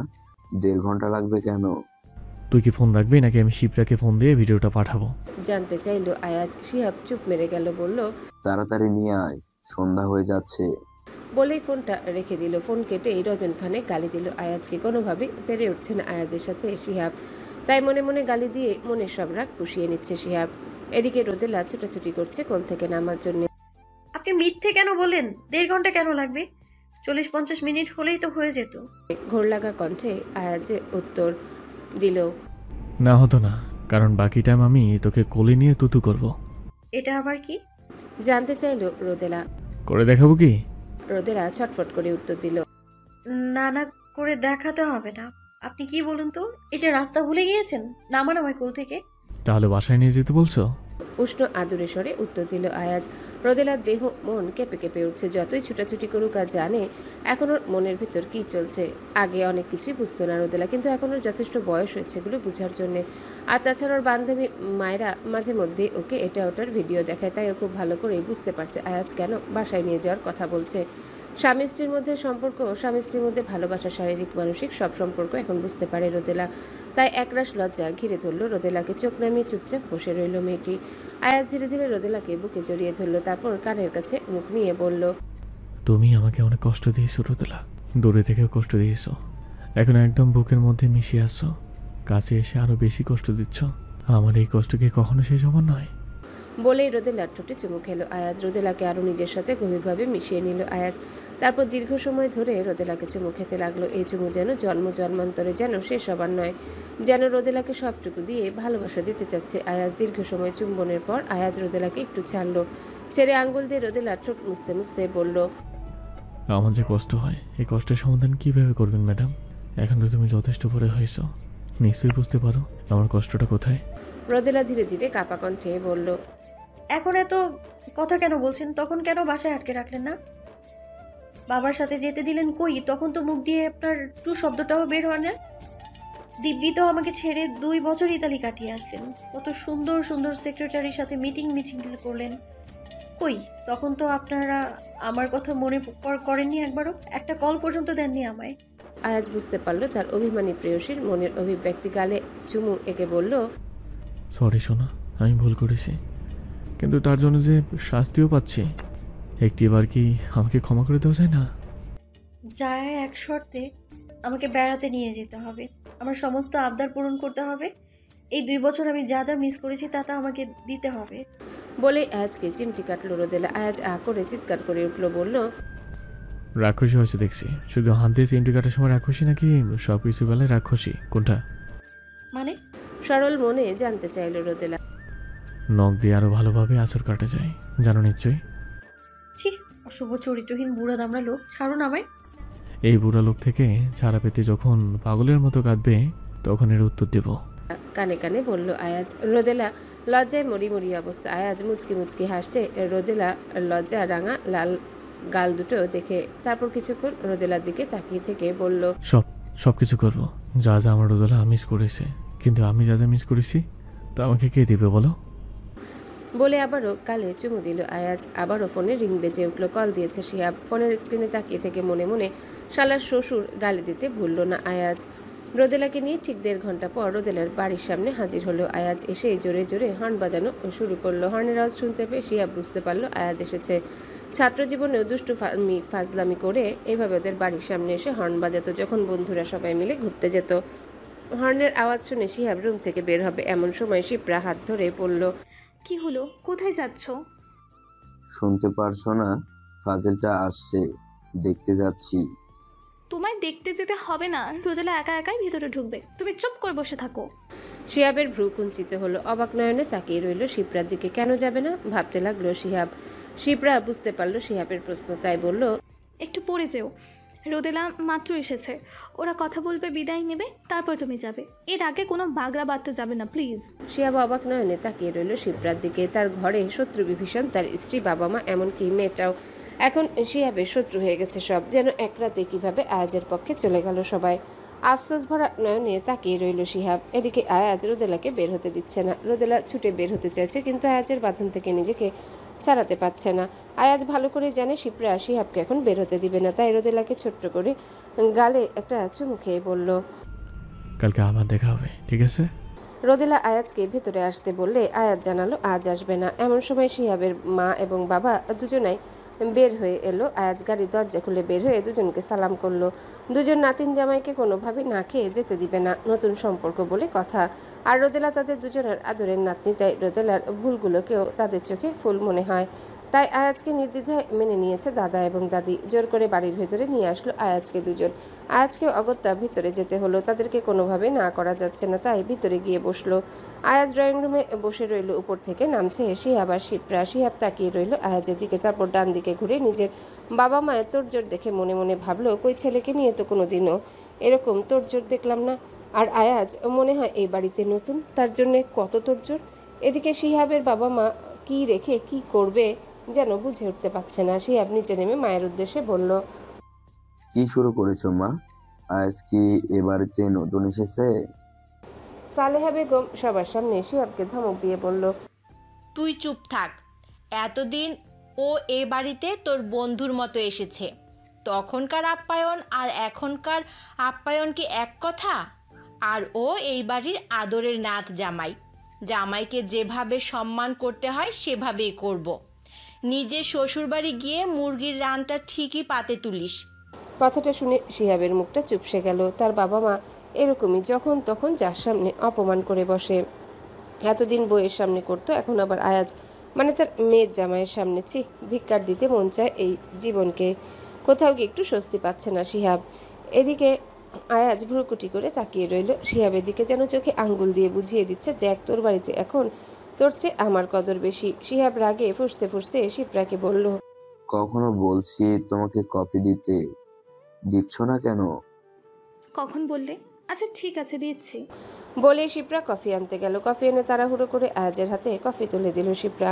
1.5 ঘন্টা লাগবে কেন? তুই কি ফোন রাখবি নাকি আমি শিপ্রাকে ফোন দিয়ে ভিডিওটা পাঠাবো? জানতে চাইলো আয়াজ। শিহাব চুপ মেরে গেল। বলল, তাড়াতাড়ি নিয়ে আয়, সন্ধ্যা হয়ে যাচ্ছে। বলেই ফোনটা রেখে দিল। ফোন কেটে ডজন খানে গালি দিল আয়াজকে। কোনোভাবেই পেরে উঠছে না আয়াজের সাথে শিহাব, তাই মনে মনে গালি দিয়ে মনের সব রাগ পুষিয়ে নিচ্ছে শিহাব। এদিকে রোদেলা ছুটাছুটি করছে কোল থেকে নামার জন্য। আপনি মিথ্যে কেন বলেন? 1.5 ঘন্টা কেন লাগবে? 40-50 মিনিট হলেই তো হয়ে যেত। ঘোর লাগা কণ্ঠে আয়াজ উত্তর দিল, না হতো না, কারণ বাকি টাইম আমি তোকে কোলে নিয়ে তুতু করব। এটা আবার কি? জানতে চাইলো রোদেলা। করে দেখাবো কি? রোদেলা ছটফট করে উত্তর দিল, না না করে দেখাতে হবে না। আপনি কি বলুন তো, এই যে রাস্তা ভুলে গিয়েছেন, নামান আমায় কোল থেকে। তাহলে বাসায় নিয়ে যেতে বলছো? উষ্ণ আদুরে স্বরে উত্তর দিল আয়াজ। রোদেলার দেহ মন কেঁপে কেঁপে উঠছে। যতই ছুটাছুটি করুক আর জানে এখন ওর মনের ভিতর কি চলছে। আগে অনেক কিছুই বুঝতো না রোদেলা, কিন্তু এখন ওর যথেষ্ট বয়স হয়েছে এগুলো বোঝার জন্যে। আর তাছাড়া ওর বান্ধবী মায়েরা মাঝে মধ্যে ওকে এটা ওটার ভিডিও দেখায়, তাই ও খুব ভালো করেই বুঝতে পারছে আয়াজ কেন বাসায় নিয়ে যাওয়ার কথা বলছে। স্বামী স্ত্রীর মধ্যে সম্পর্ক, স্বামী স্ত্রীর মধ্যে ভালোবাসা, শারীরিক মানসিক সব সম্পর্ক এখন বুঝতে পারে রোদেলা। তাই একরাশ লজ্জা ঘিরে ধরল রোদেলাকে। চোখ নামিয়ে চুপচাপ বসে রইল মেয়েটি। আয়াজ ধীরে ধীরে রোদেলাকে বুকে জড়িয়ে ধরল, তারপর কানের কাছে মুখ নিয়ে বলল, তুমি আমাকে অনেক কষ্ট দিয়েছো রোদেলা, দূরে থেকেও কষ্ট দিয়েছো, এখন একদম বুকের মধ্যে মিশিয়ে আসছো, কাছে এসে আরো বেশি কষ্ট দিচ্ছ। আমার এই কষ্ট কি কখনো শেষ হবার নয়? বলেই রোদেলার ঠোঁটে চুমু খেলো আয়াজ। রোদেলাকে আরো নিজের সাথে গভীরভাবে মিশিয়ে নিল আয়াজ। তারপর দীর্ঘ সময় ধরে রোদেলাকে চুমু খেতে লাগলো। এই চুমু যেন জন্ম জন্মান্তরে যেন শেষ হবার নয়, যেন রোদেলাকে সবটুকু দিয়ে ভালোবাসা দিতে চাচ্ছে আয়াজ। দীর্ঘ সময় চুম্বনের পর আয়াজ রোদেলাকে একটু ছাড়লো, ছেড়ে আঙ্গুল দিয়ে রোদেলার ঠোঁট মুছতে মুছতে বলল, আমার যে কষ্ট হয়, এই কষ্টের সমাধান কিভাবে করবেন ম্যাডাম? এখন তো তুমি যথেষ্ট বড় হয়েছো, নিশ্চয়ই বুঝতে পারো আমার কষ্টটা কোথায়। রোদেলা ধীরে ধীরে কাঁপা কণ্ঠে বলল, এখন এত কথা কেন বলছেন? তখন কেন বাসায় আটকে রাখলেন না? বাবার সাথে যেতে দিলেন কই? তখন তো মুখ দিয়ে আপনার টু শব্দটাও বের হয় না। দিব্যি তো আমাকে ছেড়ে 2 বছর ইতালি কাটিয়ে আসলেন, কত সুন্দর সুন্দর সেক্রেটারির সাথে মিটিং করলেন। কই তখন তো আপনারা আমার কথা মনে করেননি, একবারও একটা কল পর্যন্ত দেননি আমায়। আয়াজ বুঝতে পারলো তার অভিমানী প্রেয়সীর মনের অভিব্যক্তি। গালে চুমু এঁকে বলল, সরি সোনা, আমি ভুল করেছি, কিন্তু তার জন্য যে শাস্তিও পাচ্ছি, একটিবার কি আমাকে ক্ষমা করে দেওয়া যায় না? যায় এক শর্তে, আমাকে বেড়াতে নিয়ে যেতে হবে, আমার সমস্ত আবদার পূরণ করতে হবে। এই 2 বছর আমি যা যা মিস করেছি তা আমাকে দিতে হবে। বলে আয়াজকে চিমটি কাটলো রোদেলা। আয়াজ আ করে চিৎকার করে উঠলো, বলল, রাক্ষসী হয়েছে দেখছি। শুধু হাত দিয়ে চিমটি কাটার সময় রাক্ষসী নাকি সব কিছুর বেলায় রাক্ষসী? কোনটা? মানে? সরল মনে জানতে চাইলো রোদেলা। নখ দিয়ে আরো ভালোভাবে আঁচড় কাটা যায়, জানো নিশ্চয়ই। ছি, অশুভ চরিত্রহীন বুড়া দামড়া লোক, ছাড়ুন আমায়। এই বুড়া লোক থেকে ছাড়া পেতে যখন পাগলের মতো কাঁদবে, তখন এর উত্তর দেব। কানে কানে বলল আয়াজ। রোদেলা লজ্জায় মরি মরি অবস্থা। আয়াজ মুচকি মুচকি হাসছে। রোদেলা লজ্জা রাঙা লাল গাল দুটো দেখে তারপর কিছুক্ষণ রোদেলার দিকে তাকিয়ে থেকে বলল, সব কিছু করবো, যা যা আমার রোদেলা মিস করেছে। কিন্তু আমি যা যা মিস করেছি তা আমাকে কে দিবে বলো? বলে আবারও গালে চুমু দিল আয়াজ। আবারও ফোনে রিং বেজে উঠল। কল দিয়েছে শিহাব। ফোনের স্ক্রিনে তাকিয়ে থেকে মনে মনে শালার শ্বশুর গালি দিতে ভুলল না আয়াজ। রোদেলাকে নিয়ে ঠিক 1.5 ঘন্টা পর রোদেলার বাড়ির সামনে হাজির হলো আয়াজ। এসে জোরে জোরে হর্ন বাজানো শুরু করলো। হর্নের আওয়াজ শুনতে পেয়ে শিহাব বুঝতে পারলো আয়াজ এসেছে। ছাত্র জীবনেও দুষ্টু ফাজলামি করে এভাবে ওদের বাড়ির সামনে এসে হর্ন বাজাতো যখন বন্ধুরা সবাই মিলে ঘুরতে যেত। হর্নের আওয়াজ শুনে শিহাব রুম থেকে বের হবে এমন সময় শিপ্রা হাত ধরে পড়ল, কি হলো? কোথায় যাচ্ছ? শুনতে পারছো না? ফাজিলটা আসছে, দেখতে যাচ্ছি। তোমায় দেখতে যেতে হবে না, রোদেলা একা একাই ভিতরে ঢুকবে, তুমি চুপ করে বসে থাকো। শিহাবের ভ্রু কুঞ্চিত হলো। অবাক নয়নে তাকিয়ে রইল শিপ্রার দিকে। কেন যাবে না ভাবতে লাগলো শিহাব। শিপ্রা বুঝতে পারলো শিহাবের প্রশ্ন, তাই বলল, একটু পড়ে যেও, রোদেলা মাত্র এসেছে, ওরা কথা বলবে, বিদায় নেবে, তারপর তুমি যাবে। এর আগে কোনো বাগড়া বাঁধতে যাবে না প্লিজ। শিহাব অবাক নয়নে তাকিয়ে রইল শিপ্রার দিকে। তার ঘরে শত্রু বিভীষণ, তার স্ত্রী, বাবা মা, এমনকি মেয়েটাও এখন শিহাবের শত্রু হয়ে গেছে সব। যেন এক রাতে কিভাবে আয়াজের পক্ষে চলে গেল সবাই। আফসোস ভরা নয়নে তাকিয়ে রইল শিহাব। এদিকে আয়াজ রোদেলাকে বের হতে দিচ্ছে না। রোদেলা ছুটে বের হতে চাইছে, কিন্তু আয়াজের বাঁধন থেকে নিজেকে ছাড়াতে পারছে না। আয়াজ ভালো করে জানে শিপ্রা শিহাবকে এখন বের হতে দিবে না, তাই রোদেলাকে ছোট্ট করে গালে একটা চুমু খেয়ে বলল, কালকে আবার দেখা হবে, ঠিক আছে? রোদেলা আয়াজকে ভেতরে আসতে বললে আয়াজ জানালো আজ আসবে না। এমন সময় শিহাবের মা এবং বাবা দুজনাই বের হয়ে এলো। আয়াজ গাড়ির দরজা খুলে বের হয়ে দুজনকে সালাম করলো। দুজন নাতিন জামাইকে কোনোভাবেই না খেয়ে যেতে দিবে না, নতুন সম্পর্ক বলে কথা। আর রোদেলা তাদের দুজনের আদরের নাতনি, তাই রোদেলার ভুলগুলোকেও তাদের চোখে ফুল মনে হয়। তাই আয়াজকে নির্দ্বিধায় মেনে নিয়েছে দাদা এবং দাদি। জোর করে বাড়ির ভেতরে নিয়ে আসলো আয়াজকে দুজন। আয়াজকে অগত্যা ভিতরে যেতে হলো, তাদেরকে কোনোভাবে না করা যাচ্ছে না, তাই ভিতরে গিয়ে বসলো। আয়াজ ড্রয়িং রুমে বসে রইল। উপর থেকে নামছে শিহাব আর শিপ্রা। শিহাব তাকিয়ে রইল আয়াজের দিকে, তারপর ডান দিকে ঘুরে নিজের বাবা মায়ের তোড়জোড় দেখে মনে মনে ভাবলো, কই ছেলেকে নিয়ে তো কোনোদিনও এরকম তোড়জোড় দেখলাম না। আর আয়াজ মনে হয় এই বাড়িতে নতুন, তার জন্যে কত তোড়জোড়। এদিকে শিহাবের বাবা মা কি রেখে কি করবে যেন বুঝে উঠতে পারছে না। শিহাব নিচে নেমে মায়ের উদ্দেশ্যে বলল, কি শুরু করেছো মা? আজ কি এ বাড়িতে নতুন এসেছে? সালেহা বেগম সবার সামনে শিহাবকে ধমক দিয়ে বলল, তুই চুপ থাক। এতদিন ও এ বাড়িতে তোর বন্ধুর মতো এসেছে, তখনকার আপ্যায়ন আর এখনকার আপ্যায়ন কি এক কথা? আর ও এই বাড়ির আদরের নাত জামাই, জামাইকে যেভাবে সম্মান করতে হয় সেভাবেই করব। নিজের শ্বশুরবাড়ি গিয়ে মুরগির রানটা ঠিকই পাতে তুলিস। কথাটা শুনে শিহাবের মুখটা চুপসে গেল। তার বাবা মা এরকমই, যখন তখন যার সামনে অপমান করে বসে। এতদিন বইয়ের সামনে করতো, এখন আবার আয়াজ মানে তার মেয়ের জামাইয়ের সামনে। ছি, ধিক্কার দিতে মন চায় এই জীবনকে। কোথাও গিয়ে একটু স্বস্তি পাচ্ছে না শিহাব। এদিকে আয়াজ ভ্রুকুটি করে তাকিয়ে রইল। শিহাবের দিকে যেন চোখে আঙ্গুল দিয়ে বুঝিয়ে দিচ্ছে, দেখ তোর বাড়িতে এখন তোর চেয়ে আমার কদর বেশি। শিহাব রাগে ফুঁসতে ফুঁসতে শিপ্রাকে বলল, কখনো বলছি তোমাকে কফি দিচ্ছ না কেন? কখন বললে? আচ্ছা ঠিক আছে, দিচ্ছি। বলে শিপ্রা কফি আনতে গেল। কফি এনে তাড়াহুড়ো করে আয়াজের হাতে কফি তুলে দিল শিপ্রা।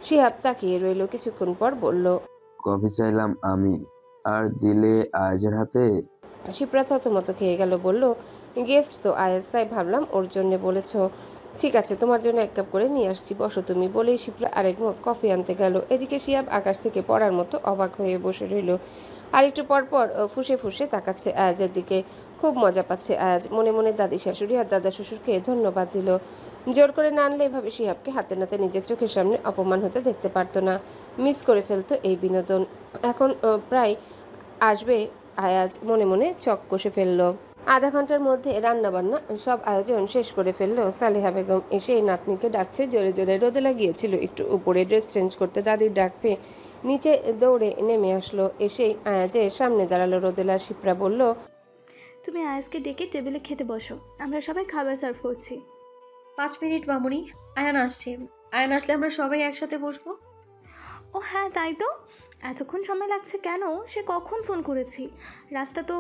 শিহাব তাকিয়ে রইল, কিছুক্ষণ পর বলল, কফি চাইলাম আমি, আর দিলে আয়াজের হাতে। শিপ্রা থতমত খেয়ে গেল, বলল, গেস্ট তো আয়াজ, তাই ভাবলাম ওর জন্য বলেছ। ঠিক আছে, তোমার জন্য 1 কাপ করে নিয়ে আসছি, বসো তুমি। বলেই শিপ্রা আরেক মগ কফি আনতে গেল। এদিকে শিহাব আকাশ থেকে পড়ার মতো অবাক হয়ে বসে রইল। আর একটু পর পর ফুসে ফুসে তাকাচ্ছে আয়াজের দিকে। খুব মজা পাচ্ছে আয়াজ। মনে মনে দাদি শাশুড়ি আর দাদা শ্বশুরকে ধন্যবাদ দিল। জোর করে না আনলে এভাবে শিহাবকে হাতে নাতে নিজের চোখের সামনে অপমান হতে দেখতে পারতো না। মিস করে ফেলতো এই বিনোদন। এখন প্রায় আসবে আয়াজ, মনে মনে চক কষে ফেলল। আধা ঘন্টার মধ্যে রান্নাবান্না সব আয়োজন শেষ করে ফেললো। সালেহা বেগম এসে নাতনিকে ডাকছে জোরে জোরে। রোদেলা গিয়েছিল একটু উপরে ড্রেস চেঞ্জ করতে, দাদির ডাক পেয়ে নিচে দৌড়ে নেমে আসলো। এসেই আয়াজের সামনে দাঁড়ালো রোদেলা। শিপ্রা বলল, তুমি আয়াজকে ডেকে টেবিলে খেতে বসো, আমরা সবাই খাবার সার্ভ করছি। 5 মিনিট মামুনি, আয়ান আসছে। আয়ান আসলে আমরা সবাই একসাথে বসবো। ও হ্যাঁ, তাই তো। এতক্ষণ সময় লাগছে কেন? সে কখন ফোন করেছি? রাস্তা তো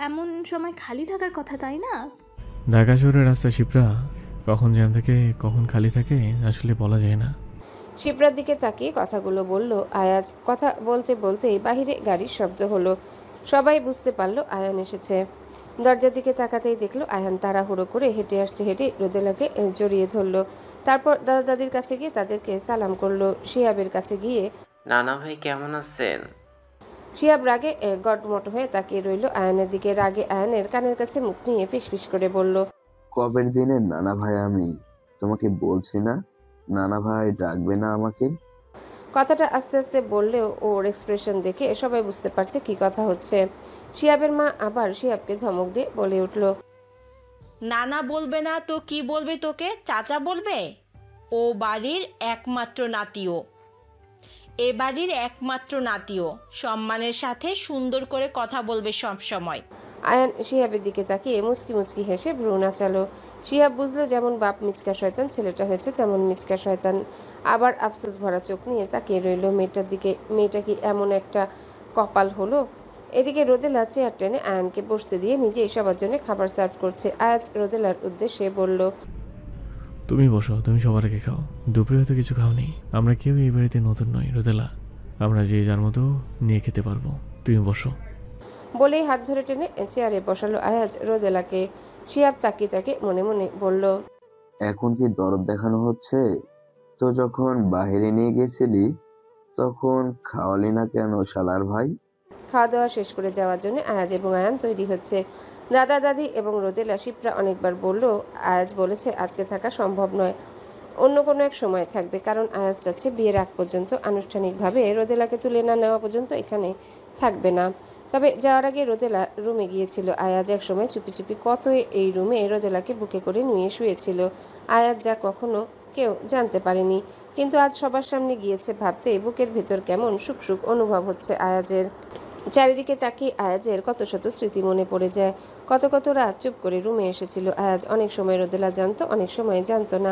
এমন সময় খালি থাকার কথা, তাই না? ঢাকা শহরের রাস্তা শিপ্রা, কখন জ্যাম থাকে কখন খালি থাকে আসলে বলা যায় না। শিপ্রার দিকে তাকিয়ে কথাগুলো বলল আয়াজ। কথা বলতে বলতেই বাহিরে গাড়ির শব্দ হলো। সবাই বুঝতে পারলো আয়ান এসেছে। দরজার দিকে তাকাতেই দেখলো আয়ান তাড়াহুড়ো করে হেঁটে আসছে। হেঁটে রোদেলাকে জড়িয়ে ধরলো। তারপর দাদা দাদির কাছে গিয়ে তাদেরকে সালাম করলো। শিহাবের কাছে গিয়ে, নানা ভাই কেমন আছেন? শিহাব রাগে গটমট হয়ে তাকিয়ে রইল আয়ানের দিকে। রাগে আয়ানের কানের কাছে মুখ নিয়ে ফিসফিস করে বলল, কবের দিনের নানা ভাই আমি, তোমাকে বলছি না নানা ভাই ডাকবে না আমাকে? কথাটা আস্তে আস্তে বললেও ওর এক্সপ্রেশন দেখে সবাই বুঝতে পারছে কি কথা হচ্ছে। শিহাবের মা আবার শিহাবকে ধমক দিয়ে বলে উঠল, নানা বলবে না তো কি বলবে তোকে? চাচা বলবে। ও বাড়ির একমাত্র নাতিও, এ বাড়ির একমাত্র নাতিও। সম্মানের সাথে সুন্দর করে কথা বলবে সব সময়। আয়ান শিহাবের দিকে তাকিয়ে মুচকি মুচকি হেসে ভ্রু নাচালো। শিহাব বুঝলো যেমন বাপ মিচকা শয়তান, ছেলেটা হয়েছে তেমন মিচকা শয়তান। আবার আফসোস ভরা চোখ নিয়ে তাকিয়ে রইল মেয়েটার দিকে। মেয়েটা কি এমন একটা কপাল হলো? এদিকে রোদেলা চেয়ার টেনে আয়ানকে বসতে দিয়ে নিজেই সবার জন্য খাবার সার্ভ করছে। আয়াজ রোদেলার উদ্দেশ্যে বলল, তুমি বসো, তুমি সবার আগে খাও। দুপুরে হয়তো কিছু খাওনি। আমরা কেউ এই বাড়িতে নতুন নই রোদেলা, আমরা যে যার মতো নিয়ে খেতে পারবো। তুমি বসো। বলেই হাত ধরে টেনে চেয়ারে বসালো আয়াজ রোদেলাকে। শিহাব তাকিয়ে তাকে মনে মনে বলল, এখন কি দরদ দেখানো হচ্ছে? তো যখন বাইরে নিয়ে গেছিলি তখন খাওয়ালি না কেন শালার ভাই? খাওয়া দাওয়া শেষ করে যাওয়ার জন্য আয়াজ এবং আয়ান তৈরি হচ্ছে। দাদা দাদি এবং রোদেলা শিপ্রা অনেকবার বলল আয়াজ বলেছে আজকে থাকা সম্ভব নয়, অন্য কোনো এক সময় থাকবে। কারণ আয়াজ যাচ্ছে বিয়ের আগ পর্যন্ত, আনুষ্ঠানিকভাবে রোদেলাকে তুলে না নেওয়া পর্যন্ত এখানে থাকবে না। তবে যাওয়ার আগে রোদেলা রুমে গিয়েছিল। আয়াজ এক সময় চুপি চুপি কত এই রুমে রোদেলাকে বুকে করে নিয়ে শুয়েছিল। আয়াজ যা কখনো কেউ জানতে পারেনি, কিন্তু আজ সবার সামনে গিয়েছে ভাবতে বুকের ভেতর কেমন সুখ সুখ অনুভব হচ্ছে আয়াজের। চারিদিকে তাকিয়ে আয়াজের কত শত স্মৃতি মনে পড়ে যায়। কত কত রাত চুপ করে রুমে এসেছিল আয়াজ। অনেক সময় রোদেলা জানতো, অনেক সময় জানতো না।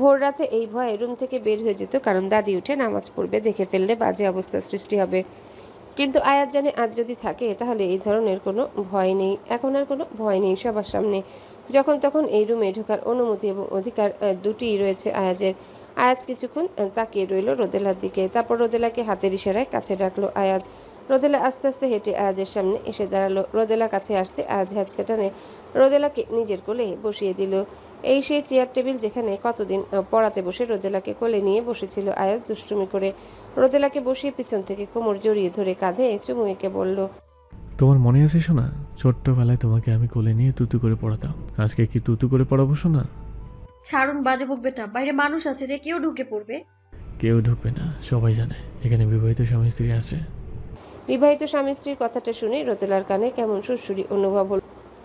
ভোর রাতে এই ভয়ে রুম থেকে বের হয়ে যেত, কারণ দাদি উঠে নামাজ পড়বে, দেখে ফেললে বাজে অবস্থার সৃষ্টি হবে। কিন্তু আয়াজ জানে আজ যদি থাকে তাহলে এই ধরনের কোনো ভয় নেই। এখন আর কোনো ভয় নেই সবার সামনে। যখন তখন এই রুমে ঢোকার অনুমতি এবং অধিকার দুটিই রয়েছে আয়াজের। আয়াজ কিছুক্ষণ তাকিয়ে রইল রোদেলার দিকে। তারপর রোদেলাকে হাতের ইশারায় কাছে ডাকলো আয়াজ। রোদেলা আস্তে আস্তে হেঁটে আয়াজের সামনে এসে দাঁড়ালো। রোদেলা কাছে আসতে আয়াজ হ্যাঁচকা টানে রোদেলাকে নিজের কোলে বসিয়ে দিল। এই সেই চেয়ার টেবিল যেখানে কতদিন পড়াতে বসে রোদেলাকে কোলে নিয়ে বসেছিল আয়াজ দুষ্টুমি করে। রোদেলাকে বসিয়ে পিছন থেকে কোমর জড়িয়ে ধরে কাঁধে চুমু এঁকে বলল, তোমার মনে আছে শোনা, ছোট্টবেলায় তোমাকে আমি কোলে নিয়ে তুতু করে পড়াতাম। আজকে কি তুতু করে পড়াবো শোনা? ছাড়ুন, বাজে বকবে না। বাইরে মানুষ আছে, যে কেউ ঢুকে পড়বে। কেউ ঢুকবে না, সবাই জানে এখানে বিবাহিত স্বামী স্ত্রী আছে। বিবাহিত স্বামী স্ত্রীর কথাটা শুনে রোদেলার কানে কেমন সুরসুরি অনুভব হল।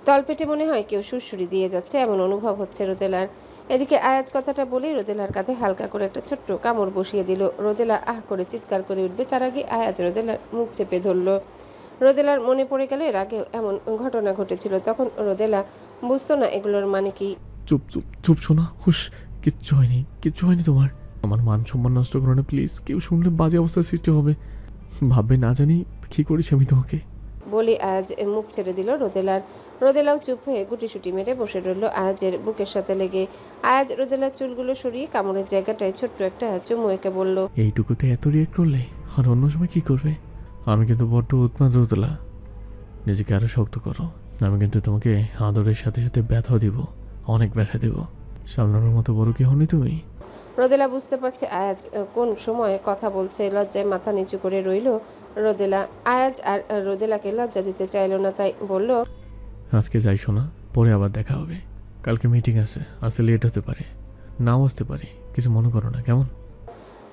তলপেটে মনে হয় কেউ সুরসুরি দিয়ে যাচ্ছে, এমন অনুভব হচ্ছে রোদেলার। এদিকে আয়াজ কথাটা বলেই রোদেলার কাঁধে হালকা করে একটা ছোট্ট কামড় বসিয়ে দিল। রোদেলা আহ করে চিৎকার করে উঠবে, তার আগে আয়াজ রোদেলার মুখ চেপে ধরল। রোদেলার মনে পড়ে গেল এর আগেও এমন ঘটনা ঘটেছিল, তখন রোদেলা বুঝতো না এগুলোর মানে কি। চুপ চুপ চুপ শোনা, হুশ, কিচ্ছু হয়নি, কিচ্ছু হয়নি তোমার। আমার মান সম্মান নষ্ট করো না প্লিজ, কেউ শুনলে বাজে অবস্থার সৃষ্টি হবে, ভাববে না জানি কি করিস আমি তোমাকে। বলে আয়াজ মুখ ছেড়ে দিল রোদেলার। রোদেলাও চুপ হয়ে গুটিসুটি মেরে বসে রইল আয়াজের বুকের সাথে লেগে। আয়াজ রোদেলার চুলগুলো সরিয়ে কামড়ের জায়গাটায় ছোট্ট একটা চুমু এঁকে বলল, এইটুকুতে এত রিয়েক্ট করলে আর অন্য সময় কি করবে? আমি কিন্তু বড্ড উৎমাদ রোদেলা, নিজেকে আরো শক্ত করো। আমি কিন্তু তোমাকে আদরের সাথে সাথে ব্যথাও দিব, অনেক ব্যথা দেব। সামলানোর মতো বড় কি হনি তুমি? রোদেলা বুঝতে পারছে আয়াজ কোন সময় কথা বলছে। লজ্জায় মাথা নিচু করে রইল রোদেলা। আয়াজ আর রোদেলাকে লজ্জা দিতে চাইল না, তাই বলল, আজকে যাই শোনা, পরে আবার দেখা হবে। কালকে মিটিং আছে, আসতে লেট হতে পারে, নাও আসতে পারি, কিছু মনে করো না কেমন?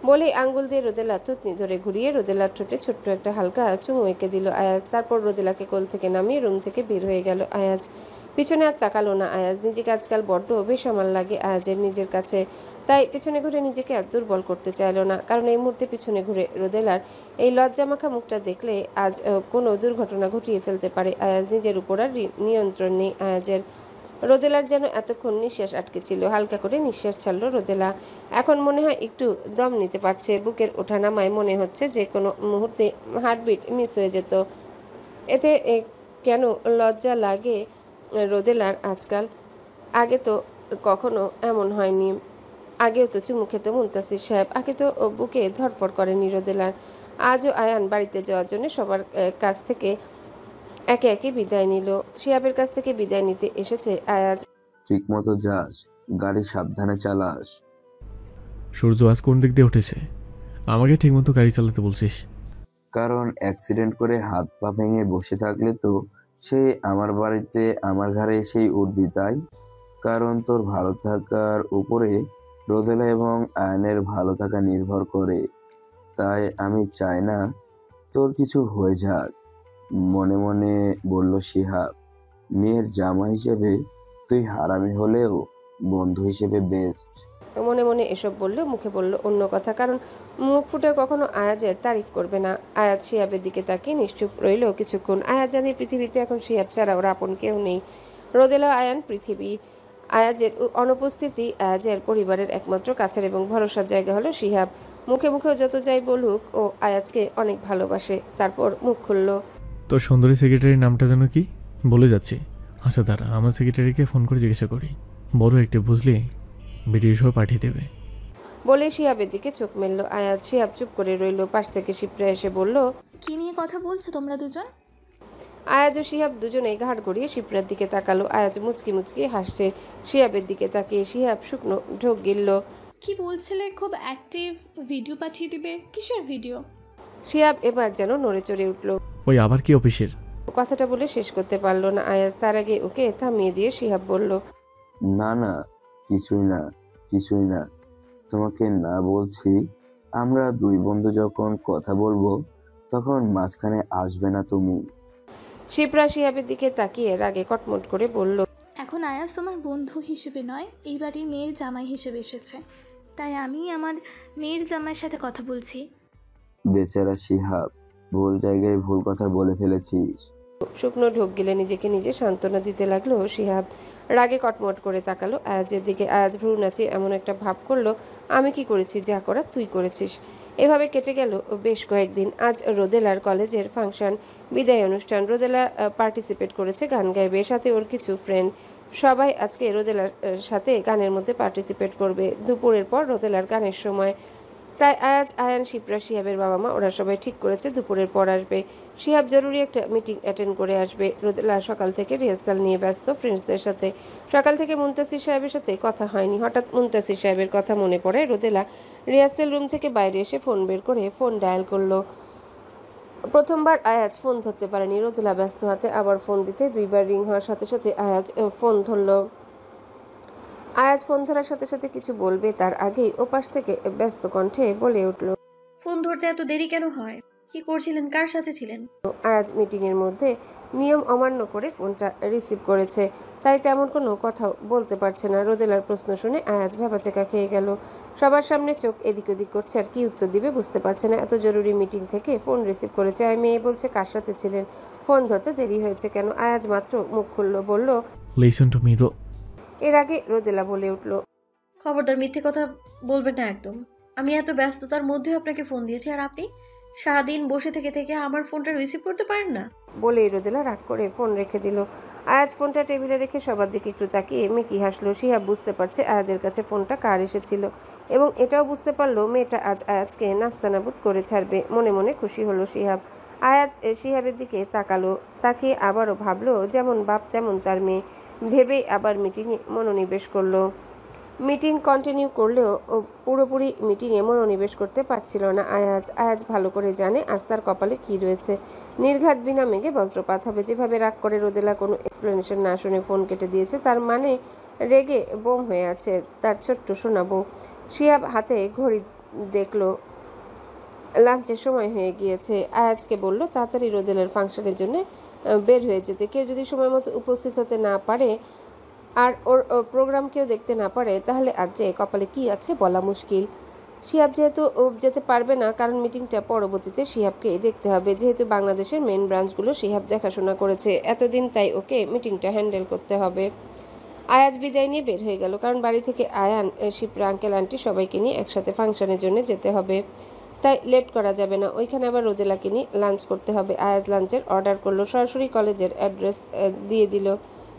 বলে আঙ্গুল দিয়ে রোদেলা থুতনি ধরে ঘুরিয়ে রোদেলার ঠোঁটে ছোট্ট একটা হালকা চুমু এঁকে দিল আয়াজ। তারপর রোদেলাকে কোল থেকে নামিয়ে রুম থেকে বের হয়ে গেল আয়াজ। পিছনে আর তাকালো না আয়াজ। নিজেকে আজকাল বড্ড বেসামাল লাগে আয়াজের নিজের কাছে, তাই পিছনে ঘুরে নিজেকে আর দুর্বল করতে চাইল না। কারণ এই মুহূর্তে পিছনে ঘুরে রোদেলার এই লজ্জামাখা মুখটা দেখলে আজ কোনো দুর্ঘটনা ঘটিয়ে ফেলতে পারে আয়াজ। নিজের উপর আর নিয়ন্ত্রণ নেই আয়াজের। রোদেলার যেন এতক্ষণ নিঃশ্বাস আটকে ছিল। হালকা করে নিঃশ্বাস ছাড়লো রোদেলা। এখন মনে হয় একটু দম নিতে পারছে। বুকের ওঠানামায় মনে হচ্ছে যে কোনো মুহূর্তে হার্টবিট মিস হয়ে যেত। এতে কেন লজ্জা লাগে রোদেলার আজকাল? আগে তো কখনো এমন হয়নি। আগেও তো চুমু খেত মুনতাসির সাহেব, আগে তো বুকে ধরফর করেনি রোদেলার। আজও আয়ান বাড়িতে যাওয়ার জন্য সবার কাছ থেকে একে একে বিদায় নিল। শিহাবের কাছ থেকে বিদায় নিতে এসেছে আয়াজ। ঠিক মতো যাস, গাড়ি সাবধানে চালাস। সূর্য আজ কোন দিক দিয়ে উঠেছে? আমাকে ঠিকমতো গাড়ি চালাতে বলছিস? কারণ অ্যাক্সিডেন্ট করে হাত পা ভেঙে বসে থাকলে তো সে আমার বাড়িতে আমার ঘরে এসেই উঠবি, তাই? কারণ তোর ভালো থাকার উপরে রোদেলা এবং আয়নের ভালো থাকা নির্ভর করে, তাই আমি চাই না তোর কিছু হয়ে যাক। মনে মনে বলল শিহাব। মেয়ের জামা হিসেবে তুই হারামি হলেও বন্ধু হিসেবে বেস্ট। মনে মনে এসব বললেও মুখে বলল অন্য কথা, কারণ মুখ ফুটে কখনো আয়াজের তারিফ করবে না। আয়াজ শিহাবের দিকে তাকিয়ে নিশ্চুপ রইল কিছুক্ষণ। আয়াজ জানে পৃথিবীতে এখন শিহাব ছাড়া ওর আপন কেউ নেই। রোদেলা আয়ান পৃথিবী। আয়াজের অনুপস্থিতি আয়াজের পরিবারের একমাত্র কাছের এবং ভরসার জায়গা হলো শিহাব। মুখে মুখেও যত যাই বলুক ও আয়াজকে অনেক ভালোবাসে। তারপর মুখ খুলল, তোর সুন্দরী সেক্রেটারির নামটা যেন কি? বলে যাচ্ছি। আচ্ছা দাঁড়া, আমার সেক্রেটারিকে ফোন করে জিজ্ঞাসা করি। বড় একটু বুঝলি, ভিডিও সহ পাঠিয়ে দেবে। বলে শিহাবের দিকে চোখ মেলল আয়াজ। শিহাব চুপ করে রইল। পাশ থেকে শিপ্রা এসে বলল, কি নিয়ে কথা বলছো তোমরা দুজন? আয়াজ ও শিহাব দুজনেই ঘাড় ঘুরিয়ে শিপ্রার দিকে তাকালো। আয়াজ মুচকি মুচকি হাসছে শিহাবের দিকে তাকিয়ে। শিহাব শুকনো ঢোক গিলল। কি বলছিলে খুব অ্যাক্টিভ, ভিডিও পাঠিয়ে দিবে? কিসের ভিডিও? শিহাব এবার যেন নড়ে চড়ে উঠল। ওই আবার কি অফিসের? কথাটা বলে শেষ করতে পারলো না আয়াজ। তার আগে ওকে থামিয়ে দিয়ে শিহাব বলল, না না, কিছুই না, কিছুই না। তোমাকে না বলছি, আমরা দুই বন্ধু যখন কথা বলবো তখন মাঝখানে আসবে না তুমি। শিপ্রা শিহাবের দিকে তাকিয়ে রাগে কটমট করে বলল, এখন আয়াজ তোমার বন্ধু হিসেবে নয়, এই বাড়ির মেয়ের জামাই হিসেবে এসেছে, তাই আমি আমার মেয়ের জামাইয়ের সাথে কথা বলছি। বেচারা শিহাব, ভুল জায়গায় ভুল কথা বলে ফেলেছিস। শুকনো ঢোক গিলে নিজেকে নিজে সান্ত্বনা দিতে লাগলো শিহাব। রাগে কটমট করে তাকালো আয়াজের দিকে। আয়াজ ভ্রু নাচে এমন একটা ভাব করলো, আমি কি করেছি? যা করার তুই করেছিস। এভাবে কেটে গেল বেশ কয়েকদিন। আজ রোদেলার কলেজের ফাংশন, বিদায় অনুষ্ঠান। রোদেলা পার্টিসিপেট করেছে, গান গাইবে, সাথে ওর কিছু ফ্রেন্ড। সবাই আজকে রোদেলার সাথে গানের মধ্যে পার্টিসিপেট করবে। দুপুরের পর রোদেলার গানের সময়, তাই আয়াজ, আয়ান, শিপ্রা, শিহাবের বাবা মা ওরা সবাই ঠিক করেছে দুপুরের পর আসবে। শিহাব জরুরি একটা মিটিং অ্যাটেন্ড করে আসবে। রোদেলা সকাল থেকে রিহার্সাল নিয়ে ব্যস্ত ফ্রেন্ডসদের সাথে। সকাল থেকে মুনতাসির সাহেবের সাথে কথা হয়নি। হঠাৎ মুনতাসির সাহেবের কথা মনে পড়ে। রোদেলা রিহার্সাল রুম থেকে বাইরে এসে ফোন বের করে ফোন ডায়াল করলো। প্রথমবার আয়াজ ফোন ধরতে পারেনি। রোদেলা ব্যস্ত হাতে আবার ফোন দিতে দুইবার রিং হওয়ার সাথে সাথে আয়াজ ফোন ধরলো। আয়াজ ফোন ধরার সাথে সাথে কিছু বলবে তার আগেই ওপাশ থেকে ব্যস্ত কণ্ঠে বলে উঠল, ফোন ধরতে এত দেরি কেন হয়? কি করছিলেন, কার সাথে ছিলেন? আয়াজ মিটিংয়ের মধ্যে নিয়ম অমান্য করে ফোনটা রিসিভ করেছে, তাই তেমন কোনো কথা বলতে পারছে না। রোদেলার প্রশ্ন শুনে আয়াজ ভ্যাবাচেকা খেয়ে গেল। সবার সামনে চোখ এদিক ওদিক করছে, আর কি উত্তর দিবে বুঝতে পারছে না। এত জরুরি মিটিং থেকে ফোন রিসিভ করেছে, আর মেয়ে বলছে কার সাথে ছিলেন, ফোন ধরতে দেরি হয়েছে কেন? আয়াজ মাত্র মুখ খুলল, বলল লিসন টু মি। এর আগে রোদেলা বলে উঠল, খবরদার মিথ্যে কথা বলবেন না একদম। আমি এত ব্যস্ততার মধ্যেও আপনাকে ফোন দিয়েছি, আর আপনি সারাদিন বসে থেকে থেকে আমার ফোনটা রিসিভ করতে পারেন না। বলেই রোদেলা রাগ করে ফোন রেখে দিল। আয়াজ ফোনটা টেবিলে রেখে সবার দিকে একটু তাকিয়ে মেকি হাসলো। শিহাব বুঝতে পারছে আয়াজের কাছে ফোনটা কার এসেছিল, এবং এটাও বুঝতে পারলো মেয়েটা আজ আয়াজকে নাস্তানাবুদ করে ছাড়বে। মনে মনে খুশি হলো শিহাব। আয়াজ শিহাবের দিকে তাকালো, তাকিয়ে আবারও ভাবলো যেমন বাপ তেমন তার মেয়ে, ভেবেই আবার মিটিংয়ে মনোনিবেশ করলো। মিটিং কন্টিনিউ করলেও পুরোপুরি মিটিংয়ে মনোনিবেশ করতে পারছিল না আয়াজ ভালো করে জানে আজ তার কপালে কী রয়েছে। নির্ঘাত বিনা মেঘে বজ্রপাত হবে। যেভাবে রাগ করে রোদেলা কোনো এক্সপ্লেনেশন না শুনে ফোন কেটে দিয়েছে, তার মানে রেগে বোম হয়ে আছে তার ছোট্ট শোনাবো। শিহাব হাতে ঘড়ি দেখলো, লাঞ্চের সময় হয়ে গিয়েছে। আয়াজকে বলল তাড়াতাড়ি রোদেলার ফাংশনের জন্য বের হয়ে যেতে। কেউ যদি সময় মতো উপস্থিত হতে না পারে আর ওর প্রোগ্রাম কেউ দেখতে না পারে, তাহলে আজ যে কপালে কি আছে বলা মুশকিল। শিহাব যেহেতু যেতে পারবে না, কারণ মিটিংটা পরবর্তীতে শিহাবকে দেখতে হবে। যেহেতু বাংলাদেশের মেন ব্রাঞ্চগুলো শিহাব দেখাশোনা করেছে এতদিন, তাই ওকে মিটিংটা হ্যান্ডেল করতে হবে। আয়াজ বিদায় নিয়ে বের হয়ে গেল, কারণ বাড়ি থেকে আয়ান, শিপ্রা, আঙ্কেল, আন্টি সবাইকে নিয়ে একসাথে ফাংশনের জন্য যেতে হবে, তাই লেট করা যাবে না। ওইখানে আবার রোদেলাকে নিয়ে লাঞ্চ করতে হবে। আয়াজ লাঞ্চের অর্ডার করলো, সরাসরি কলেজের অ্যাড্রেস দিয়ে দিল।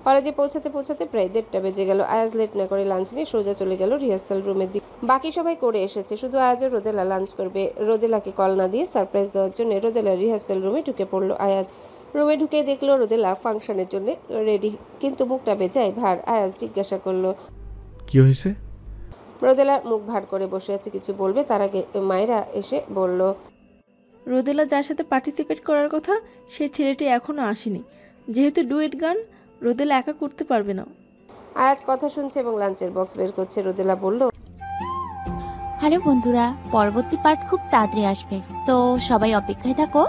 কলেজে পৌঁছাতে পৌঁছাতে প্রায় 1:30 বেজে গেল। আয়াজ লেট না করে লাঞ্চ নিয়ে সোজা চলে গেল রিহার্সাল রুমের দিকে। বাকি সবাই করে এসেছে, শুধু আয়াজও রোদেলা লাঞ্চ করবে। রোদেলাকে কল না দিয়ে সারপ্রাইজ দেওয়ার জন্য রোদেলা রিহার্সাল রুমে ঢুকে পড়লো আয়াজ। রুমে ঢুকে দেখলো রোদেলা ফাংশনের জন্য রেডি, কিন্তু মুখটা বেজায় ভার। আয়াজ জিজ্ঞাসা করলো, কি হয়েছে? রোদেলা মুখ ভার করে বসে আছে, কিছু বলবে তার আগে মায়েরা এসে বলল, রোদেলা যার সাথে পার্টিসিপেট করার কথা সেই ছেলেটি এখনো আসেনি। যেহেতু ডুয়েট গান রোদেলা একা করতে পারবে না। আয়াজ কথা শুনছে এবং লাঞ্চের বক্স বের করছে। রোদেলা বলল, হ্যালো বন্ধুরা, পরবর্তী পার্ট খুব তাড়াতাড়ি আসবে, তো সবাই অপেক্ষায় থাকো।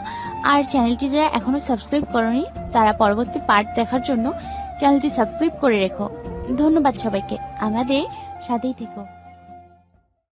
আর চ্যানেলটি যারা এখনো সাবস্ক্রাইব করোনি তারা পরবর্তী পার্ট দেখার জন্য চ্যানেলটি সাবস্ক্রাইব করে রেখো। ধন্যবাদ সবাইকে, আমাদের সাথেই থেকো।